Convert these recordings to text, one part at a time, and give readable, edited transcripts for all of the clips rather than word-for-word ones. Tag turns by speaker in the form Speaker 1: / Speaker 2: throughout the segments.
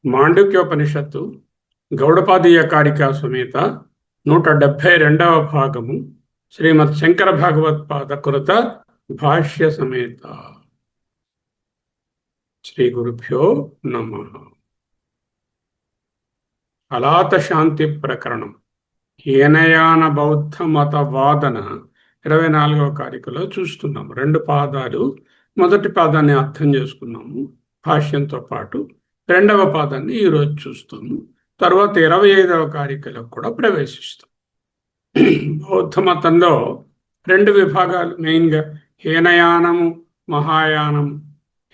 Speaker 1: మాండుక్యోపనిషత్తు గౌడపాదీయ కారికా సమేత 172వ భాగము శ్రీమద్ శంకర భగవత్పాద కృత భాష్య సమేత. శ్రీ గురుభ్యో నమః. అలాత శాంతి ప్రకరణం హీనయాన బౌద్ధ మత వాదన 24వ కారికలో చూస్తున్నాము. 2 పాదాలు. మొదటి పాదాన్ని అర్థం చేసుకున్నాము భాష్యంతో పాటు. 2వ పాదాన్ని ఈరోజు చూస్తాము. తర్వాత 25వ కారికలో కూడా ప్రవేశిస్తాం. బౌద్ధ మతంలో 2 విభాగాలు మెయిన్గా: హీనయానము, మహాయానము.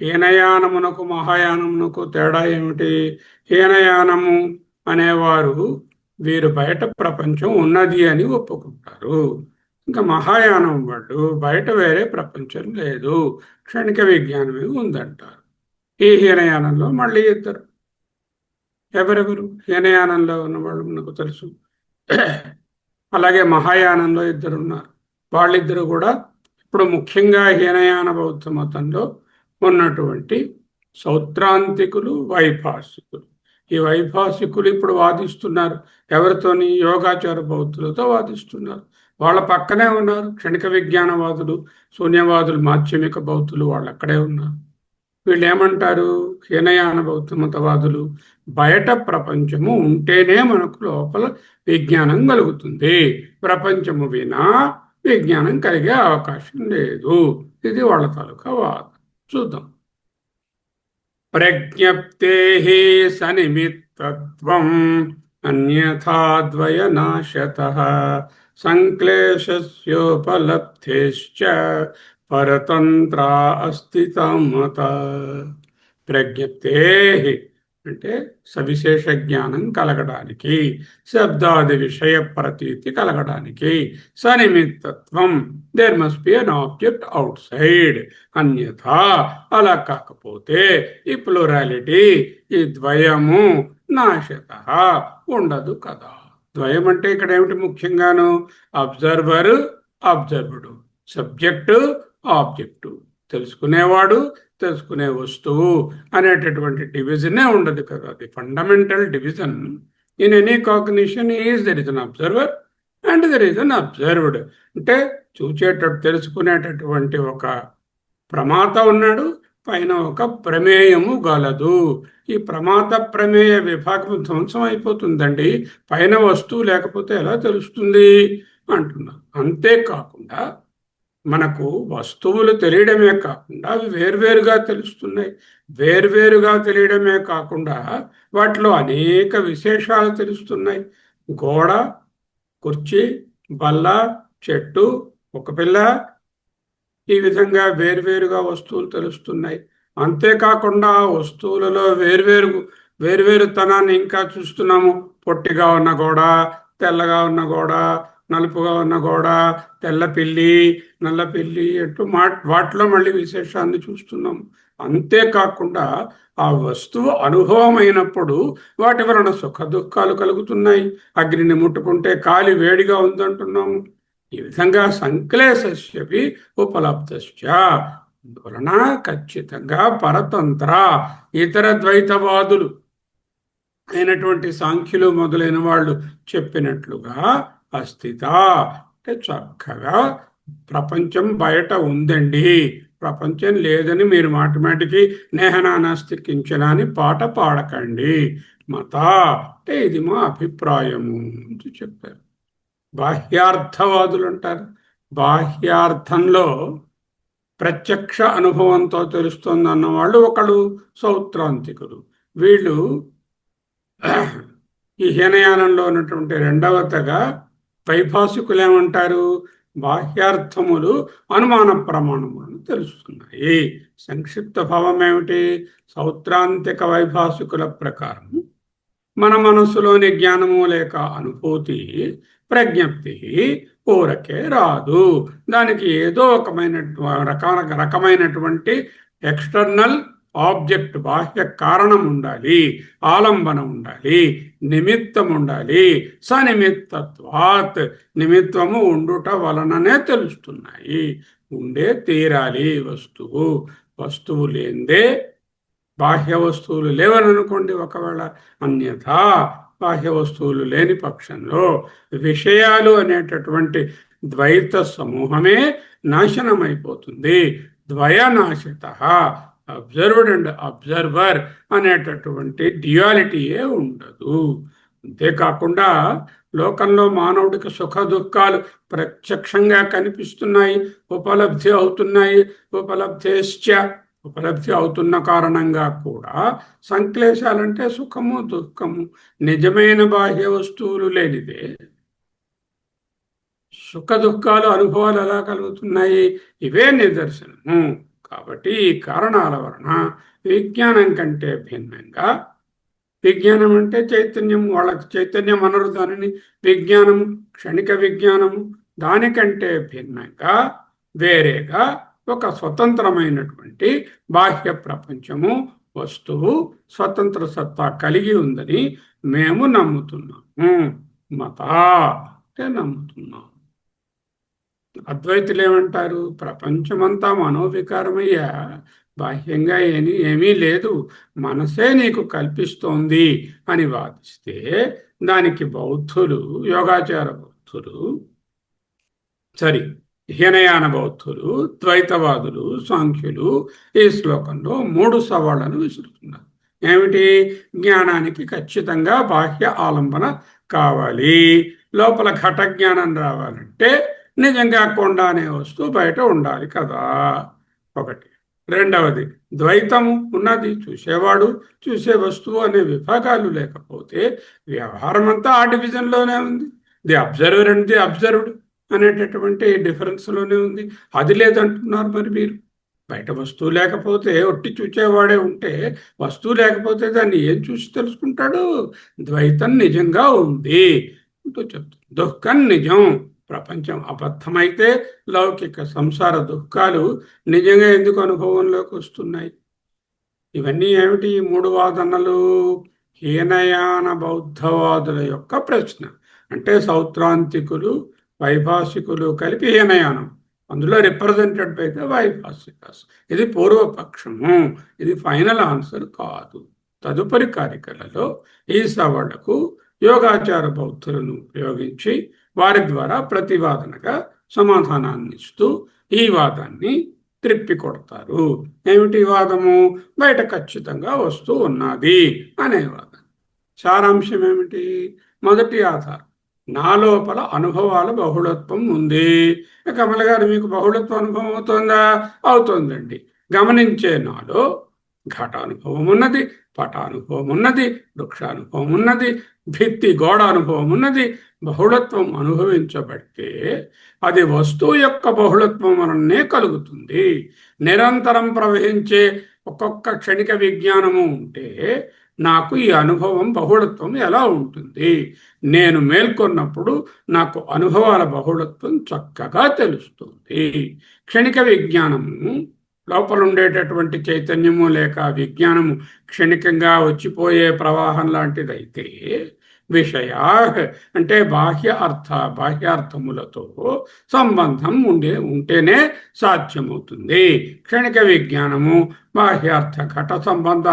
Speaker 1: హీనయానమునకు మహాయానమునకు తేడా ఏమిటి? హీనయానము అనేవారు వీరు బయట ప్రపంచం ఉన్నది అని ఒప్పుకుంటారు. ఇంకా మహాయానం వాళ్ళు బయట వేరే ప్రపంచం లేదు, క్షణిక విజ్ఞానమే ఉందంటారు. ఈ హీనయానంలో మళ్ళీ ఇద్దరు. ఎవరెవరు? హీనయానంలో ఉన్నవాళ్ళు మనకు తెలుసు. అలాగే మహాయానంలో 2 ఉన్నారు. వాళ్ళిద్దరు కూడా ఇప్పుడు ముఖ్యంగా హీనయాన బౌద్ధ మతంలో ఉన్నటువంటి సౌత్రాంతికులు, వైభాషికులు. ఈ వైభాషికులు ఇప్పుడు వాదిస్తున్నారు. ఎవరితోని? యోగాచార బౌద్ధులతో వాదిస్తున్నారు. వాళ్ళ పక్కనే ఉన్నారు క్షణిక విజ్ఞానవాదులు, శూన్యవాదులు, మాధ్యమిక బౌద్ధులు. వాళ్ళు అక్కడే ఉన్నారు. వీళ్ళు ఏమంటారు? హీనయాన బౌద్ధ మతవాదులు బయట ప్రపంచము ఉంటేనే మనకు లోపల విజ్ఞానం కలుగుతుంది, ప్రపంచము వినా విజ్ఞానం కలిగే అవకాశం లేదు. ఇది వాళ్ళ తాలూకా వాదం. చూద్దాం. ప్రజ్ఞప్తే సనిమిత్తత్వం అన్యథాద్వయనాశతః సంక్లేశస్యోపలబ్ధేశ్చ పరతంత్రా అస్థితమత. ప్రజ్ఞప్తే అంటే సవిశేష జ్ఞానం కలగడానికి, శబ్దాది విషయ ప్రతీతి కలగడానికి. సనిమిత్తత్వం, there must be an object outside. అన్యథా, అలా కాకపోతే, ఈ ప్లూరాలిటీ, ఈ ద్వయము నాశత, ఉండదు కదా. ద్వయం అంటే ఇక్కడ ఏమిటి? ముఖ్యంగాను అబ్జర్వర్, అబ్జర్వ్డ్, సబ్జెక్టు, ఆబ్జెక్టు, తెలుసుకునేవాడు, తెలుసుకునే వస్తువు అనేటటువంటి డివిజనే ఉండదు కదా. అది fundamental division in any cognition is there is an observer and there is an observed. అంటే చూచేటట్టు తెలుసుకునేటటువంటి ఒక ప్రమాత ఉన్నాడు, పైన ఒక ప్రమేయము గలదు. ఈ ప్రమాత ప్రమేయ విభాగం ధ్వంసం అయిపోతుందండి. పైన వస్తువు లేకపోతే ఎలా తెలుస్తుంది అంటున్నారు. అంతేకాకుండా మనకు వస్తువులు తెలియడమే కాకుండా అవి వేర్వేరుగా తెలుస్తున్నాయి. వేర్వేరుగా తెలియడమే కాకుండా వాటిలో అనేక విశేషాలు తెలుస్తున్నాయి. గోడ, కుర్చీ, బల్ల, చెట్టు, ఒక పిల్ల, ఈ విధంగా వేర్వేరుగా వస్తువులు తెలుస్తున్నాయి. అంతేకాకుండా వస్తువులలో వేర్వేరు తనాన్ని ఇంకా చూస్తున్నాము. పొట్టిగా ఉన్న గోడ, తెల్లగా ఉన్న గోడ, నలుపుగా ఉన్న గోడ, తెల్ల పిల్లి, నల్ల పిల్లి అంటూ వాటిలో మళ్ళీ విశేషాన్ని చూస్తున్నాము. అంతేకాకుండా ఆ వస్తువు అనుభవం అయినప్పుడు వాటి వలన సుఖ దుఃఖాలు కలుగుతున్నాయి. అగ్నిని ముట్టుకుంటే కాలి వేడిగా ఉందంటున్నాము. ఈ విధంగా సంక్లేశస్యపి ఉపలబ్ధశ్చ, అందువలన ఖచ్చితంగా పరతంత్ర, ఇతర ద్వైతవాదులు అయినటువంటి సాంఖ్యులు మొదలైన వాళ్ళు చెప్పినట్లుగా అస్థిత అంటే చక్కగా ప్రపంచం బయట ఉందండి, ప్రపంచం లేదని మీరు మాటిమాటికి నేహనానాస్తి కించన అని పాట పాడకండి. మత అంటే ఇది మా అభిప్రాయము అని చెప్పారు. బాహ్యార్థవాదులు అంటారు. బాహ్యార్థంలో ప్రత్యక్ష అనుభవంతో తెలుస్తుందన్న వాళ్ళు ఒకళ్ళు సౌత్రాంతికులు. వీళ్ళు ఈ హీనయానంలో ఉన్నటువంటి రెండవతగా వైభాషికులు ఏమంటారు? బాహ్యార్థములు అనుమాన ప్రమాణములను తెలుస్తున్నాయి. సంక్షిప్త భావం ఏమిటి? సౌత్రాంతిక వైభాషికుల ప్రకారం మన మనసులోని జ్ఞానము లేక అనుభూతి ప్రజ్ఞప్తి ఊరకే రాదు. దానికి ఏదో రకమైనటువంటి ఎక్స్టర్నల్ ఆబ్జెక్ట్, బాహ్య కారణం ఉండాలి, ఆలంబన ఉండాలి, నిమిత్తం ఉండాలి. సనిమిత్తత్వాత్, నిమిత్తము ఉండుట వలననే తెలుస్తున్నాయి. ఉండే తీరాలి వస్తువు. వస్తువు లేందే బాహ్య వస్తువులు లేవని అనుకోండి. ఒకవేళ అన్యథా బాహ్య వస్తువులు లేని పక్షంలో విషయాలు అనేటటువంటి ద్వైత సమూహమే నాశనమైపోతుంది. ద్వయనాశిత, అబ్జర్వ్డ్ అండ్ అబ్జర్వర్ అనేటటువంటి డ్యుయాలిటీయే ఉండదు. అంతేకాకుండా లోకంలో మానవుడికి సుఖ దుఃఖాలు ప్రత్యక్షంగా కనిపిస్తున్నాయి, ఉపలబ్ధి అవుతున్నాయి. ఉపలబ్ధి అవుతున్న కారణంగా కూడా సంక్లేశాలంటే సుఖము దుఃఖము. నిజమైన బాహ్య వస్తువులు లేనిదే సుఖ దుఃఖాలు అనుభవాలు ఎలా కలుగుతున్నాయి? ఇవే నిదర్శనము. కాబట్టి ఈ కారణాల వలన విజ్ఞానం కంటే భిన్నంగా, విజ్ఞానం అంటే చైతన్యం, వాళ్ళకి చైతన్యం అనరు దానిని, విజ్ఞానము క్షణిక విజ్ఞానము, దానికంటే భిన్నంగా వేరేగా ఒక స్వతంత్రమైనటువంటి బాహ్య ప్రపంచము, వస్తువు స్వతంత్ర సత్తా కలిగి ఉందని మేము నమ్ముతున్నాము. అంటే నమ్ముతున్నాం. అద్వైతులు ఏమంటారు? ప్రపంచమంతా మనోవికారమయ్యా, బాహ్యంగా ఏమీ లేదు, మనసే నీకు కల్పిస్తోంది అని వాదిస్తే దానికి బౌద్ధులు, యోగాచార బౌద్ధులు, సరి హీనయాన బౌద్ధులు, ద్వైతవాదులు, సాంఖ్యులు ఈ శ్లోకంలో 3 సవాళ్లను విసురుతున్నారు. ఏమిటి? జ్ఞానానికి ఖచ్చితంగా బాహ్య ఆలంబన కావాలి. లోపల ఘట జ్ఞానం రావాలంటే నిజంగా కొండ అనే వస్తువు బయట ఉండాలి కదా, ఒకటి. రెండవది, ద్వైతము ఉన్నది, చూసేవాడు చూసే వస్తువు అనే విభాగాలు లేకపోతే వ్యవహారం అంతా ఆ డివిజన్లోనే ఉంది. The observer and the observed అనేటటువంటి డిఫరెన్స్లోనే ఉంది. అది లేదంటున్నారు మరి మీరు. బయట వస్తువు లేకపోతే, ఒట్టి చూచేవాడే ఉంటే, వస్తువు లేకపోతే దాన్ని ఏం చూసి తెలుసుకుంటాడు? ద్వైతం నిజంగా ఉంది అంటూ చెప్తుంది. దుఃఖం నిజం. ప్రపంచం అబద్ధమైతే లౌకిక సంసార దుఃఖాలు నిజంగా ఎందుకు అనుభవంలోకి వస్తున్నాయి? ఇవన్నీ ఏమిటి? 3 వాదనలు హీనయాన బౌద్ధవాదుల యొక్క ప్రశ్న. అంటే సౌత్రాంతికులు, వైభాషికులు కలిపి హీనయానం, అందులో రిప్రజెంటెడ్ బై ద వైభాషికస్. ఇది పూర్వపక్షము, ఇది ఫైనల్ ఆన్సర్ కాదు. తదుపరి కారికలలో ఈ సవాళ్లకు యోగాచార బౌద్ధులను ఉపయోగించి వారి ద్వారా ప్రతివాదనగా సమాధానాన్ని ఇస్తూ ఈ వాదాన్ని త్రిప్పికొడతారు. ఏమిటి వాదము? బయట ఖచ్చితంగా వస్తూ ఉన్నది అనే వాదం. సారాంశం ఏమిటి? మొదటి ఆధారం, నా లోపల అనుభవాల బహుళత్వం ఉంది. కమల గారు, మీకు బహుళత్వ అనుభవం అవుతుందా? అవుతుందండి. గమనించే నాలో ఘటానుభవం ఉన్నది, పటానుభవం ఉన్నది, వృక్షానుభవం ఉన్నది, భిత్తి గోడ అనుభవం ఉన్నది. బహుళత్వం అనుభవించబడితే అది వస్తువు యొక్క బహుళత్వం వలనే కలుగుతుంది. నిరంతరం ప్రవహించే ఒక్కొక్క క్షణిక విజ్ఞానము ఉంటే నాకు ఈ అనుభవం బహుళత్వం ఎలా ఉంటుంది? నేను మేల్కొన్నప్పుడు నాకు అనుభవాల బహుళత్వం చక్కగా తెలుస్తుంది. క్షణిక విజ్ఞానము లోపల ఉండేటటువంటి చైతన్యము లేక విజ్ఞానము క్షణికంగా వచ్చిపోయే ప్రవాహం లాంటిదైతే, విషయా అంటే బాహ్యార్థములతో సంబంధం ఉంటేనే సాధ్యమవుతుంది. క్షణిక విజ్ఞానము బాహ్యార్థ ఘట సంబంధ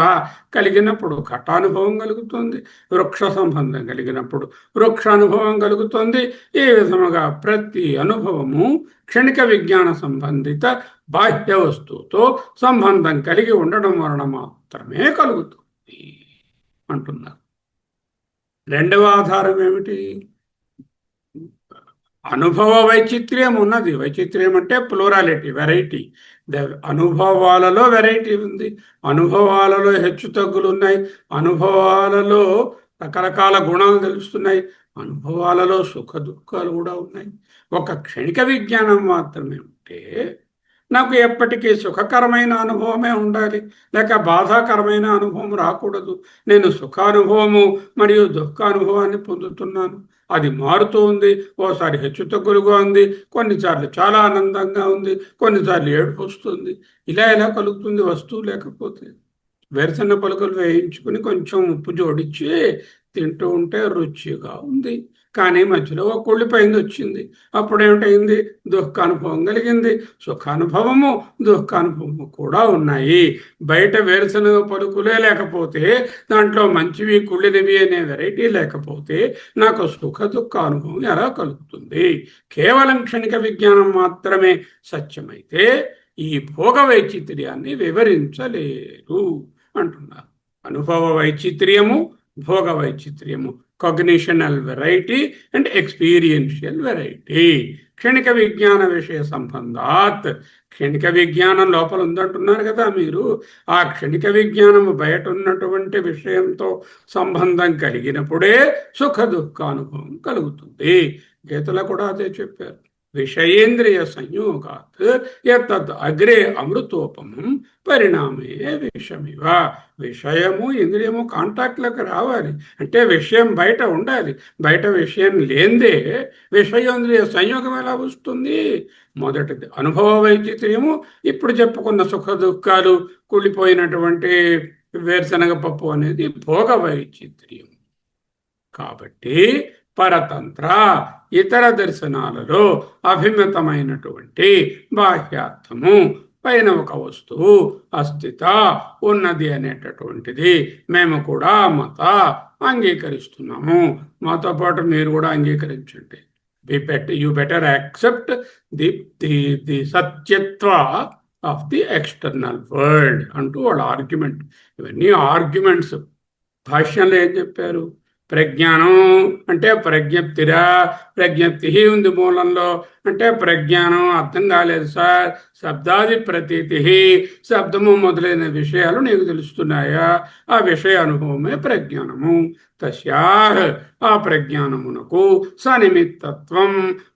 Speaker 1: కలిగినప్పుడు ఘటానుభవం కలుగుతుంది, వృక్ష సంబంధం కలిగినప్పుడు వృక్షానుభవం కలుగుతుంది. ఈ విధముగా ప్రతి అనుభవము క్షణిక విజ్ఞాన సంబంధిత బాహ్య వస్తువుతో సంబంధం కలిగి ఉండడం వలన మాత్రమే కలుగుతుంది అంటున్నారు. రెండవ ఆధారం ఏమిటి? అనుభవ వైచిత్ర్యం ఉన్నది. వైచిత్ర్యం అంటే ప్లూరాలిటీ, వెరైటీ. అనుభవాలలో వెరైటీ ఉంది, అనుభవాలలో హెచ్చు తగ్గులు ఉన్నాయి, అనుభవాలలో రకరకాల గుణాలు తెలుస్తున్నాయి, అనుభవాలలో సుఖ దుఃఖాలు కూడా ఉన్నాయి. ఒక క్షణిక విజ్ఞానం మాత్రమే ఉంటే నాకు ఎప్పటికీ సుఖకరమైన అనుభవమే ఉండాలి, లేక బాధాకరమైన అనుభవం రాకూడదు. నేను సుఖానుభవము మరియు దుఃఖానుభవాన్ని పొందుతున్నాను, అది మారుతూ ఉంది. ఓసారి హెచ్చుతగ్గులుగా ఉంది, కొన్నిసార్లు చాలా ఆనందంగా ఉంది, కొన్నిసార్లు ఏడుపు వస్తుంది. ఇలా ఎలా కలుగుతుంది వస్తువు లేకపోతే? వేరుశెనగ పలుకులు వేయించుకుని కొంచెం ఉప్పు జోడించి తింటూ ఉంటే రుచిగా ఉంది, కానీ మధ్యలో ఒక కుళ్ళిపోయింది వచ్చింది. అప్పుడేమిటైంది? దుఃఖానుభవం కలిగింది. సుఖానుభవము దుఃఖానుభవము కూడా ఉన్నాయి. బయట వేరుశనగ పలుకులే లేకపోతే, దాంట్లో మంచివి కుళ్ళినవి అనే వెరైటీ లేకపోతే నాకు సుఖ దుఃఖ అనుభవం ఎలా కలుగుతుంది? కేవలం క్షణిక విజ్ఞానం మాత్రమే సత్యమైతే ఈ భోగ వైచిత్ర్యాన్ని వివరించలేరు అంటున్నారు. అనుభవ వైచిత్ర్యము, భోగ వైచిత్ర్యము, కాగ్నిషనల్ వెరైటీ అండ్ ఎక్స్పీరియన్షియల్ వెరైటీ. క్షణిక విజ్ఞాన విషయ సంబంధాత్, క్షణిక విజ్ఞానం లోపల ఉందంటున్నారు కదా మీరు. ఆ క్షణిక విజ్ఞానము బయట ఉన్నటువంటి విషయంతో సంబంధం కలిగినప్పుడే సుఖ దుఃఖ అనుభవం కలుగుతుంది. గీతలో కూడా అదే చెప్పారు. విషయేంద్రియ సంయోగాత్ యతద్ అగ్రే అమృతోపమం పరిణామే విషమివ. విషయము ఇంద్రియము కాంటాక్ట్లోకి రావాలి అంటే విషయం బయట ఉండాలి. బయట విషయం లేదే విషయేంద్రియ సంయోగం ఎలా వస్తుంది? మొదటిది అనుభవ వైచిత్ర్యము, ఇప్పుడు చెప్పుకున్న సుఖ దుఃఖాలు, కుళ్ళిపోయినటువంటి వేరుశనగ పప్పు అనేది భోగ వైచిత్ర్యం. కాబట్టి పరతంత్ర ఇతర దర్శనాలలో అభిమతమైనటువంటి బాహ్యార్థము, పైన ఒక వస్తువు అస్థిత ఉన్నది అనేటటువంటిది మేము కూడా మత అంగీకరిస్తున్నాము. మాతో పాటు మీరు కూడా అంగీకరించండి. యూ బెటర్ యాక్సెప్ట్ ది సత్యత్వ ఆఫ్ ది ఎక్స్టర్నల్ వరల్డ్ అంటూ వాళ్ళ ఆర్గ్యుమెంట్. ఇవన్నీ ఆర్గ్యుమెంట్స్. భాష్యంలో ఏం చెప్పారు? ప్రజ్ఞానం అంటే ప్రజ్ఞప్తిరా, ప్రజ్ఞప్తి ఉంది మూలంలో అంటే ప్రజ్ఞానం అర్థం కాలేదు సార్. శబ్దాది ప్రతీతి, శబ్దము మొదలైన విషయాలు నీకు తెలుస్తున్నాయా? ఆ విషయ అనుభవమే ప్రజ్ఞానము. తస్యా ఆ ప్రజ్ఞానమునకు సనిమిత్తత్వం,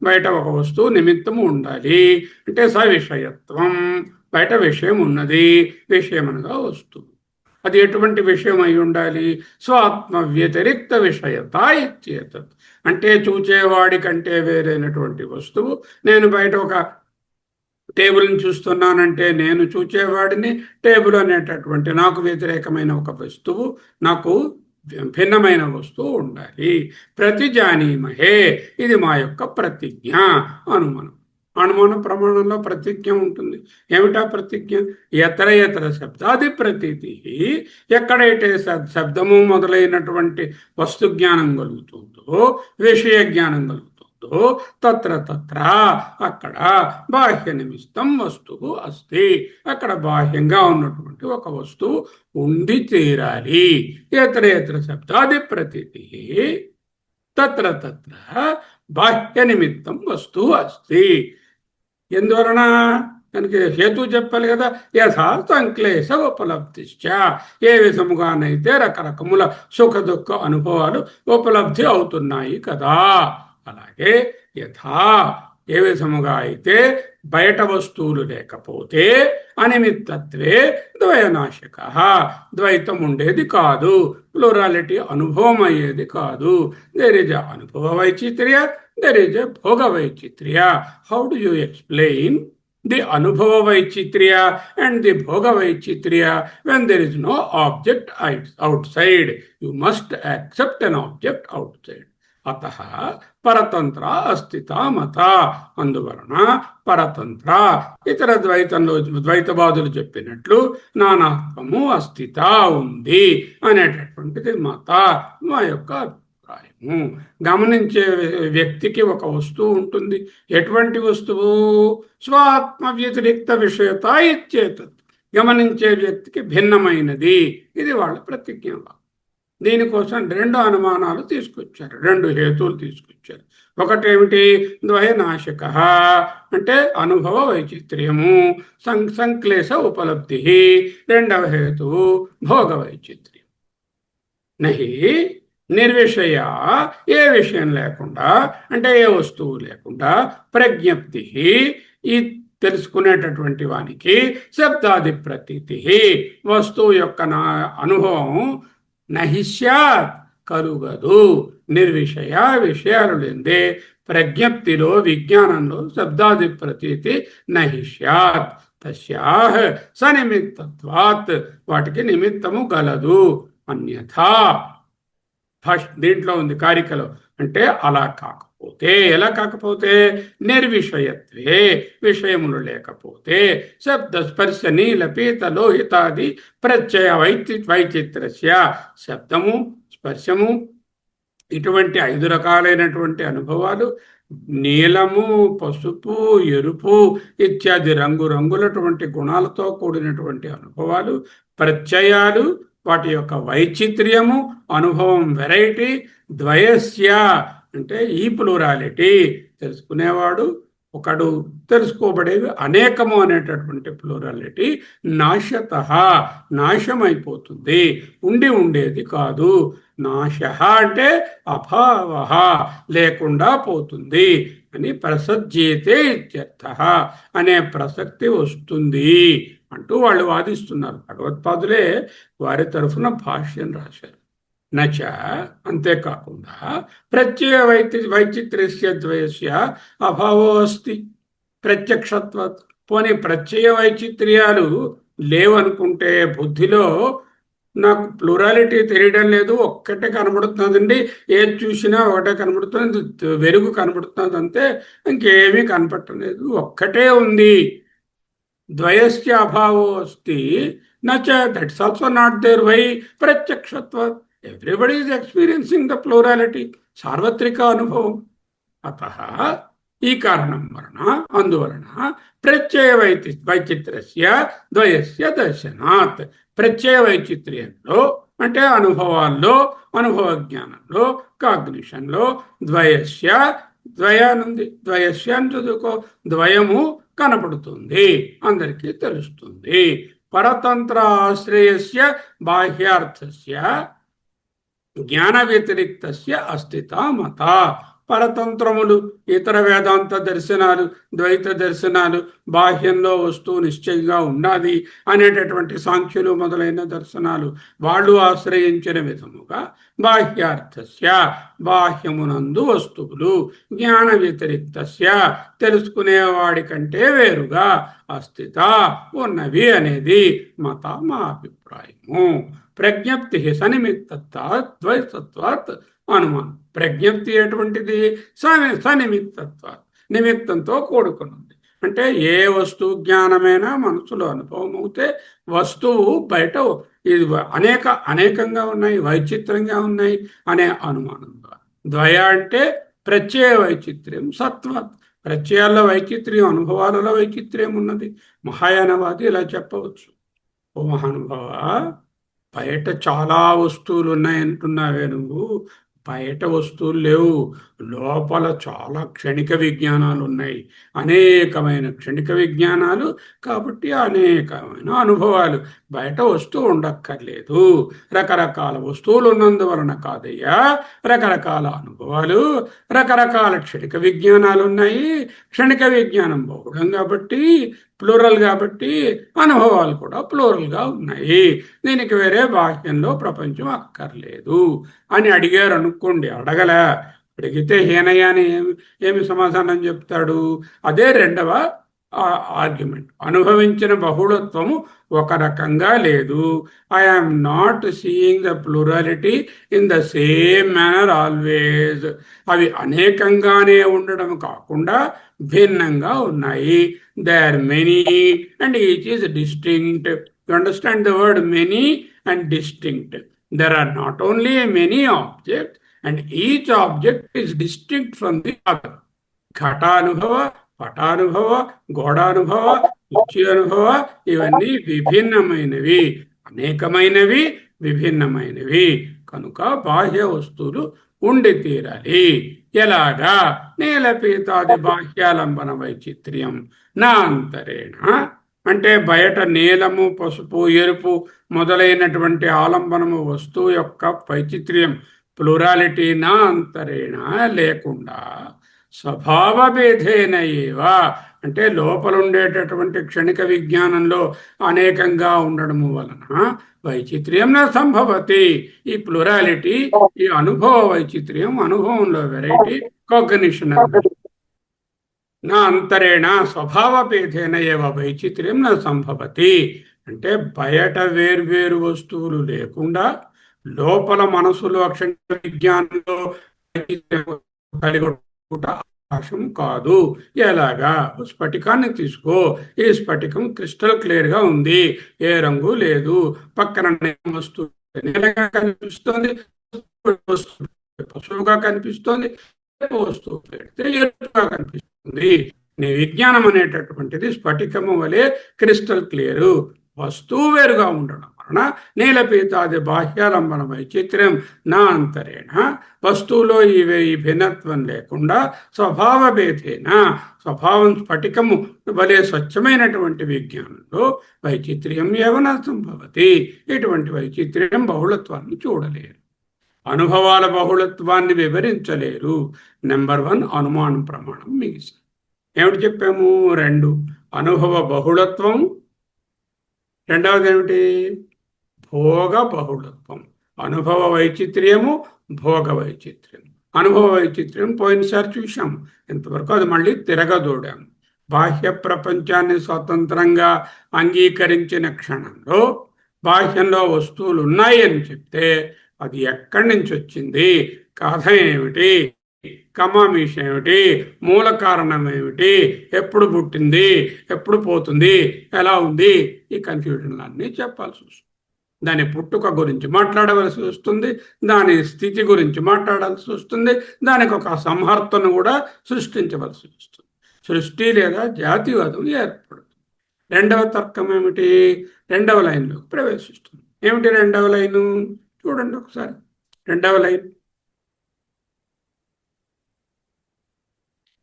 Speaker 1: బయట ఒక వస్తువు నిమిత్తము ఉండాలి అంటే సవిషయత్వం, బయట విషయం ఉన్నది, విషయం అనగా వస్తువు. అది ఎటువంటి విషయం అయి ఉండాలి? స్వాత్మ వ్యతిరిక్త విషయత ఇచ్చేతత్, అంటే చూచేవాడి కంటే వేరైనటువంటి వస్తువు. నేను బయట ఒక టేబుల్ని చూస్తున్నానంటే నేను చూచేవాడిని, టేబుల్ అనేటటువంటి నాకు వ్యతిరేకమైన ఒక వస్తువు, నాకు భిన్నమైన వస్తువు ఉండాలి. ప్రతిజానీమహే, ఇది మా యొక్క ప్రతిజ్ఞ. అనుమానం, అనుమాన ప్రమాణంలో ప్రతిజ్ఞ ఉంటుంది. ఏమిటా ప్రతిజ్ఞ? ఎతర ఎతర శబ్దాది ప్రతీతి, ఎక్కడైతే శబ్దము మొదలైనటువంటి వస్తు జ్ఞానం కలుగుతుందో, విషయ జ్ఞానం కలుగుతుందో, తత్ర తత్ర అక్కడ బాహ్య నిమిత్తం వస్తువు అస్తి, అక్కడ బాహ్యంగా ఉన్నటువంటి ఒక వస్తువు ఉండి తీరాలి. ఎతర ఎతర శబ్దాది ప్రతీతి తత్ర తత్ర బాహ్య నిమిత్తం వస్తువు అస్తి. ఎందువలన? దానికి హేతు చెప్పాలి కదా. యథార్థంక్లేశ ఉపలబ్ధిశ్చ, ఏ విధముగానైతే రకరకముల సుఖ దుఃఖ అనుభవాలు ఉపలబ్ధి అవుతున్నాయి కదా, అలాగే యథా ఏ విధముగా అయితే బయట వస్తువులు లేకపోతే అనిమిత్తత్వే ద్వయనాశక, ద్వైతం ఉండేది కాదు, ప్లూరాలిటీ అనుభవం అయ్యేది కాదు. దేర్ ఇస్ ఎ అనుభవ వైచిత్ర్య, there is a bhoga vaichitriya. How do you explain the anubhava vaichitriya and the bhoga vaichitriya when there is no object outside? You must accept an object outside. అతః పరతంత్ర అస్థిత మత, అందువలన పరతంత్ర ఇతర ద్వైతంలో ద్వైతవాదులు చెప్పినట్లు నానాత్వము అస్థిత ఉంది అనేటటువంటిది మత, మా యొక్క అభిప్రాయము. గమనించే వ్యక్తికి ఒక వస్తువు ఉంటుంది. ఎటువంటి వస్తువు? స్వాత్మ వ్యతిరిక్త విషయత ఇచ్చేతత్, గమనించే వ్యక్తికి భిన్నమైనది. ఇది వాళ్ళ ప్రతిజ్ఞ. దీనికోసం రెండు అనుమానాలు తీసుకొచ్చారు, రెండు హేతువులు తీసుకొచ్చారు. ఒకటేమిటి? ద్వయనాశక అంటే అనుభవ వైచిత్ర్యము, సంక్లేశ ఉపలబ్ధి. రెండవ హేతువు భోగ వైచిత్ర్యం. నహి నిర్విషయ, ఏ విషయం లేకుండా అంటే ఏ వస్తువు లేకుండా, ప్రజ్ఞప్తి ఈ తెలుసుకునేటటువంటి వానికి శబ్దాది ప్రతీతి వస్తువు యొక్క అనుభవం నహిష్యాత్ కలుగదు. నిర్విషయ విషయాలు లేదే ప్రజ్ఞప్తిలో విజ్ఞానంలో శబ్దాది ప్రతీతి నహిష్యాత్. తస్యాహ సనిమిత్తత్వాత్ వాటికి నిమిత్తము గలదు. అన్యథా దీంట్లో ఉంది కారికలో, అంటే అలా కాకపోతే, ఎలా కాకపోతే? నిర్విషయత్వే విషయములు లేకపోతే, శబ్ద స్పర్శ నీల పీత లోహితాది ప్రత్యయ వైచిత్రస్య శబ్దము స్పర్శము ఇటువంటి 5 రకాలైనటువంటి అనుభవాలు, నీలము పసుపు ఎరుపు ఇత్యాది రంగులటువంటి గుణాలతో కూడినటువంటి అనుభవాలు, ప్రత్యయాలు వాటి యొక్క వైచిత్ర్యము, అనుభవం వెరైటీ, ద్వయస్య అంటే ఈ ప్లూరాలిటీ తెలుసుకునేవాడు ఒకడు, తెలుసుకోబడేవి అనేకము అనేటటువంటి ప్లూరాలిటీ నాశత నాశమైపోతుంది, ఉండేది కాదు. నాశ అంటే అభావ లేకుండా పోతుంది అని ప్రసజ్యేతే ఇత్యర్థ అనే ప్రసక్తి వస్తుంది అంటూ వాళ్ళు వాదిస్తున్నారు. భగవత్పాదులే వారి తరఫున భాష్యం రాశారు. నచ అంతేకాకుండా ప్రత్యయ వైచిత్ర్యస్య ద్వయస్య అభావో అస్తి ప్రత్యక్షత్వ. పోనీ ప్రత్యయ వైచిత్ర్యాలు లేవనుకుంటే బుద్ధిలో నాకు ప్లూరాలిటీ తెలియడం లేదు, ఒక్కటే కనబడుతుందండి, ఏది చూసినా ఒకటే కనబడుతుంది, వెలుగు కనబడుతుంది అంతే, ఇంకేమీ కనపడలేదు, ఒక్కటే ఉంది. ద్వయస్య అభావో అస్తి నచ that's also not there. Why? ప్రత్యక్షత్వ. Everybody is experiencing the plurality, సార్వత్రిక అనుభవం. అత ఈ కారణం వలన, అందువలన ప్రత్యయ వైచిత్ర్యస్య ద్వయస్య దర్శనాత్ ప్రత్యయ వైచిత్ర్యంలో అంటే అనుభవాల్లో, అనుభవ జ్ఞానంలో, కాగ్నిషన్లో ద్వయస్య ద్వయానుంది, ద్వయస్య అని చదువుకో, ద్వయము కనపడుతుంది, అందరికీ తెలుస్తుంది. పరతంత్ర ఆశ్రయస్య బాహ్యార్థస్య జ్ఞాన వ్యతిరిక్తస్య అస్థిత మత. పరతంత్రములు, ఇతర వేదాంత దర్శనాలు, ద్వైత దర్శనాలు, బాహ్యంలో వస్తువు నిశ్చయంగా ఉన్నది అనేటటువంటి సాంఖ్యులు మొదలైన దర్శనాలు వాళ్ళు ఆశ్రయించిన విధముగా బాహ్యార్థస్య బాహ్యమునందు వస్తువులు, జ్ఞాన వ్యతిరిక్తస్య తెలుసుకునేవాడి కంటే వేరుగా అస్థిత ఉన్నవి అనేది మత మా అభిప్రాయము. ప్రజ్ఞప్తి సనిమిత్తత్వాత్ ద్వైతత్వాత్ అనుమానం. ప్రజ్ఞప్తి ఎటువంటిది? సనిమిత్తత్వాత్ నిమిత్తంతో కూడుకున్నది. అంటే ఏ వస్తువు జ్ఞానమైనా మనసులో అనుభవం అవుతే వస్తువు బయట ఇది అనేకంగా ఉన్నాయి, వైచిత్రంగా ఉన్నాయి అనే అనుమానం ద్వారా. ద్వయ అంటే ప్రత్యయ వైచిత్ర్యం, సత్వాత్ ప్రత్యయాల్లో వైచిత్ర్యం, అనుభవాలలో వైచిత్ర్యం ఉన్నది. మహాయానవాది ఇలా చెప్పవచ్చు. ఓ మహానుభావ, బయట చాలా వస్తువులు ఉన్నాయంటున్నావే నువ్వు, బయట వస్తువులు లేవు, లోపల చాలా క్షణిక విజ్ఞానాలు ఉన్నాయి, అనేకమైన క్షణిక విజ్ఞానాలు, కాబట్టి అనేకమైన అనుభవాలు. బయట వస్తువు ఉండక్కర్లేదు, రకరకాల వస్తువులు ఉన్నందువలన కాదయ్యా, రకరకాల అనుభవాలు, రకరకాల క్షణిక విజ్ఞానాలు ఉన్నాయి. క్షణిక విజ్ఞానం బహుళం కాబట్టి, ప్లూరల్ కాబట్టి అనుభవాలు కూడా ప్లూరల్గా ఉన్నాయి. దీనికి వేరే బాహ్యంలో ప్రపంచం అక్కర్లేదు అని అడిగారు అనుకోండి. అడిగితే హీనయ్య అని ఏమి సమాధానం చెప్తాడు? అదే రెండవ ఆర్గ్యుమెంట్. అనుభవించిన బహుళత్వము ఒక రకంగా లేదు. I am not seeing the plurality in the same manner always. అవి అనేకంగానే ఉండడం కాకుండా భిన్నంగా ఉన్నాయి. They are many and each is distinct. You understand the word many and distinct. There are not only many objects and each object is distinct from the other. ఘటానుభవ, పటానుభవ, గోడానుభవ, కుర్చీ అనుభవ ఇవన్నీ విభిన్నమైనవి, అనేకమైనవి, విభిన్నమైనవి. కనుక బాహ్య వస్తువులు ఉండి తీరాలి. ఎలాగా? నీలపీతాది బాహ్యాలంబన వైచిత్ర్యం నా అంతరేణ, అంటే బయట నీలము, పసుపు, ఎరుపు మొదలైనటువంటి ఆలంబనము వస్తువు యొక్క వైచిత్ర్యం, ప్లూరాలిటీ నా అంతరేణ లేకుండా స్వభావ భేదేన ఏవా, అంటే లోపల ఉండేటటువంటి క్షణిక విజ్ఞానంలో అనేకంగా ఉండడము వలన వైచిత్ర్యం నా సంభవతి. ఈ ప్లూరాలిటీ, ఈ అనుభవ వైచిత్ర్యం, అనుభవంలో వెరైటీ, కాగ్నిషన్ నా అంతరేణ స్వభావ భేదేన ఏవ వైచిత్ర్యం నా సంభవతి. అంటే బయట వేర్వేరు వస్తువులు లేకుండా లోపల మనసులో అక్షర విజ్ఞానంలో కలిగి అవకాశం కాదు. ఎలాగా? స్ఫటికాన్ని తీసుకో. ఈ స్ఫటికం క్రిస్టల్ క్లియర్ గా ఉంది, ఏ రంగు లేదు, పక్కన వస్తువు నీలంగా కనిపిస్తుంది, పశువుగా కనిపిస్తుంది, వస్తువు పెడితే ఎరుపుగా కనిపిస్తుంది. నీ విజ్ఞానం అనేటటువంటిది స్ఫటికము వలె క్రిస్టల్ క్లియరు, వస్తువు వేరుగా ఉండడం వలన నీలపీతాది బాహ్యాలంబన వైచిత్ర్యం నా అంతరేణ, వస్తువులో ఈ భిన్నత్వం లేకుండా స్వభావ భేదేన, స్వభావం స్ఫటికము వలె స్వచ్ఛమైనటువంటి విజ్ఞానంలో వైచిత్ర్యం ఏవన సంభవతి. ఇటువంటి వైచిత్ర్యం బహుళత్వాన్ని చూడలేరు, అనుభవాల బహుళత్వాన్ని వివరించలేరు. నెంబర్ 1 అనుమానం ప్రమాణం మిగిసి ఏమిటి చెప్పాము? 2 అనుభవ బహుళత్వం, రెండవది ఏమిటి? భోగ బహుళత్వం. అనుభవ వైచిత్ర్యము, భోగ వైచిత్ర్యం. అనుభవ వైచిత్ర్యం పోయినసారి చూశాము, ఇంతవరకు అది మళ్ళీ తిరగదోడాము. బాహ్య ప్రపంచాన్ని స్వతంత్రంగా అంగీకరించిన క్షణంలో బాహ్యంలో వస్తువులు ఉన్నాయి అని చెప్తే అది ఎక్కడి నుంచి వచ్చింది, కథ ఏమిటి, కమామీష ఏమిటి, మూల కారణం ఏమిటి, ఎప్పుడు పుట్టింది, ఎప్పుడు పోతుంది, ఎలా ఉంది, ఈ కన్ఫ్యూజన్లన్నీ చెప్పాల్సి వస్తుంది. దాని పుట్టుక గురించి మాట్లాడవలసి వస్తుంది, దాని స్థితి గురించి మాట్లాడాల్సి వస్తుంది, దానికి ఒక సంహర్తను కూడా సృష్టించవలసి వస్తుంది. సృష్టి లేదా జాతివాదం ఏర్పడుతుంది. రెండవ తర్కం ఏమిటి? రెండవ లైన్లోకి ప్రవేశిస్తుంది. ఏమిటి రెండవ లైను? చూడండి ఒకసారి. రెండవ లైన్,